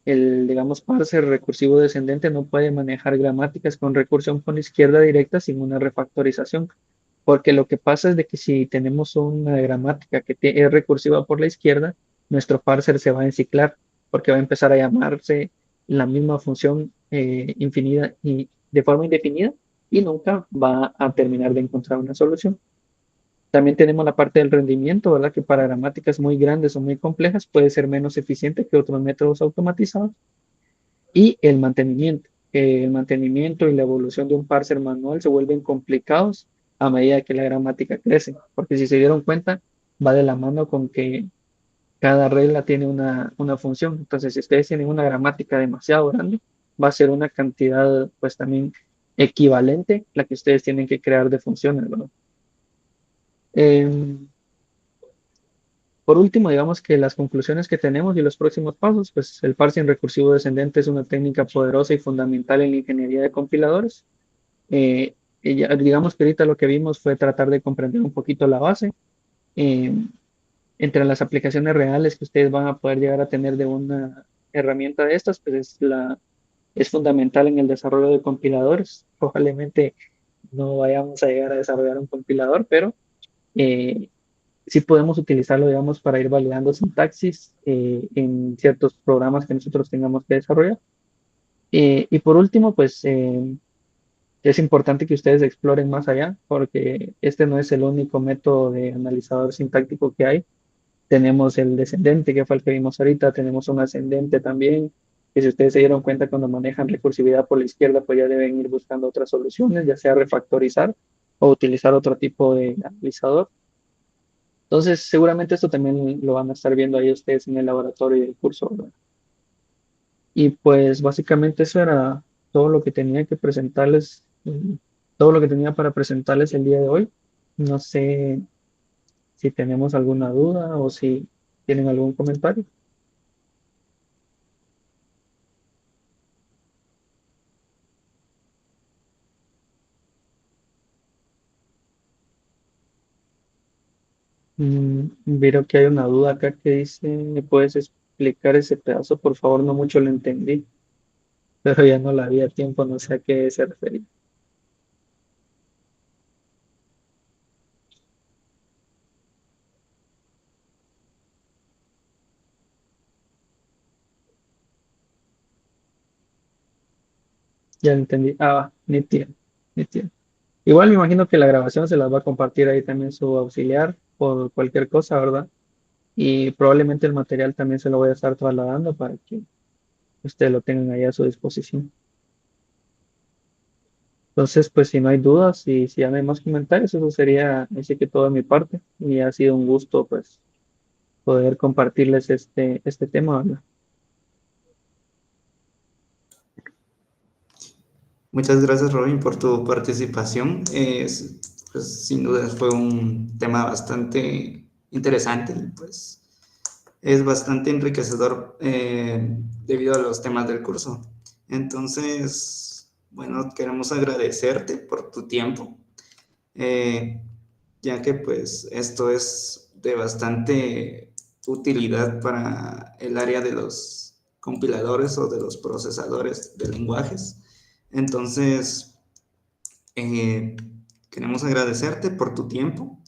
Digamos, parser recursivo descendente no puede manejar gramáticas con recursión por la izquierda directa sin una refactorización, porque lo que pasa es de que si tenemos una gramática que es recursiva por la izquierda, nuestro parser se va a enciclar, porque va a empezar a llamarse la misma función infinita y de forma indefinida y nunca va a terminar de encontrar una solución. También tenemos la parte del rendimiento, ¿verdad? Que para gramáticas muy grandes o muy complejas puede ser menos eficiente que otros métodos automatizados y el mantenimiento y la evolución de un parser manual se vuelven complicados a medida que la gramática crece, porque si se dieron cuenta, va de la mano con que cada regla tiene una función. Entonces, si ustedes tienen una gramática demasiado grande, va a ser una cantidad, pues también equivalente la que ustedes tienen que crear de funciones, ¿verdad? Em, Por último, digamos que las conclusiones que tenemos y los próximos pasos, pues el parsing recursivo descendente es una técnica poderosa y fundamental en la ingeniería de compiladores. Digamos que ahorita lo que vimos fue tratar de comprender un poquito la base. Eh, Entre las aplicaciones reales que ustedes van a poder llegar a tener de una herramienta de estas, pues es fundamental en el desarrollo de compiladores. Probablemente no vayamos a llegar a desarrollar un compilador, pero eh, sí podemos utilizarlo, digamos, para ir validando sintaxis en ciertos programas que nosotros tengamos que desarrollar. Y por último, pues es importante que ustedes exploren más allá, porque este no es el único método de analizador sintáctico que hay. Tenemos el descendente, que fue el que vimos ahorita, tenemos un ascendente también, que si ustedes se dieron cuenta cuando manejan recursividad por la izquierda, pues ya deben ir buscando otras soluciones, ya sea refactorizar o utilizar otro tipo de analizador. Entonces, seguramente esto también lo van a estar viendo ahí ustedes en el laboratorio del curso, ¿verdad? Y pues básicamente eso era todo lo que tenía que presentarles, todo lo que tenía para presentarles el día de hoy. No sé si tenemos alguna duda o si tienen algún comentario. Veo que hay una duda acá que dice, ¿me puedes explicar ese pedazo? Por favor, no mucho lo entendí, pero ya no la había tiempo, no sé a qué se refería. Ya lo entendí. Ah, nítido, nítido. Igual me imagino que la grabación se las va a compartir ahí también su auxiliar por cualquier cosa, ¿verdad? Y probablemente el material también se lo voy a estar trasladando para que ustedes lo tengan ahí a su disposición. Entonces, pues si no hay dudas y si ya no hay más comentarios, eso sería así que todo de mi parte. Y ha sido un gusto, pues, poder compartirles este tema, ¿verdad? Muchas gracias, Robin, por tu participación. Pues, sin duda fue un tema bastante interesante y pues es bastante enriquecedor debido a los temas del curso. Entonces, bueno, queremos agradecerte por tu tiempo. Eh, ya que pues esto es de bastante utilidad para el área de los compiladores o de los procesadores de lenguajes. Entonces, eh, queremos agradecerte por tu tiempo,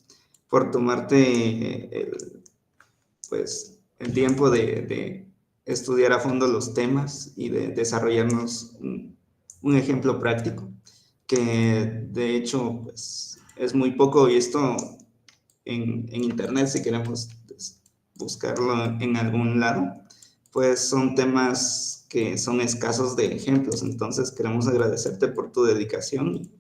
por tomarte pues, el tiempo de estudiar a fondo los temas y de desarrollarnos un ejemplo práctico, que de hecho pues, es muy poco visto en internet si queremos pues, buscarlo en algún lado, pues son temas que son escasos de ejemplos, entonces queremos agradecerte por tu dedicación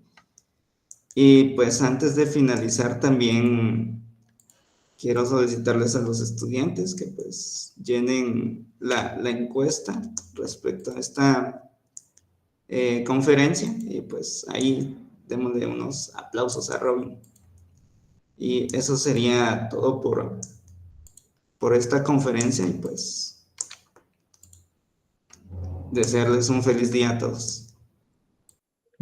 y pues antes de finalizar también quiero solicitarles a los estudiantes que pues llenen la encuesta respecto a esta conferencia y pues ahí démosle unos aplausos a Robin. Y eso sería todo por esta conferencia y pues desearles un feliz día a todos.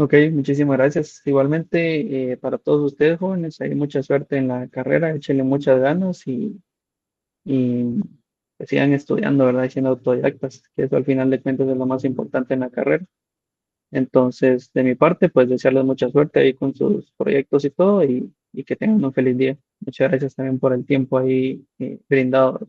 Ok, muchísimas gracias. Igualmente, para todos ustedes jóvenes, hay mucha suerte en la carrera, échenle muchas ganas y que sigan estudiando, ¿verdad? Y siendo autodidactas, que eso al final de cuentas es lo más importante en la carrera. Entonces, de mi parte, pues desearles mucha suerte ahí con sus proyectos y todo y que tengan un feliz día. Muchas gracias también por el tiempo ahí brindado.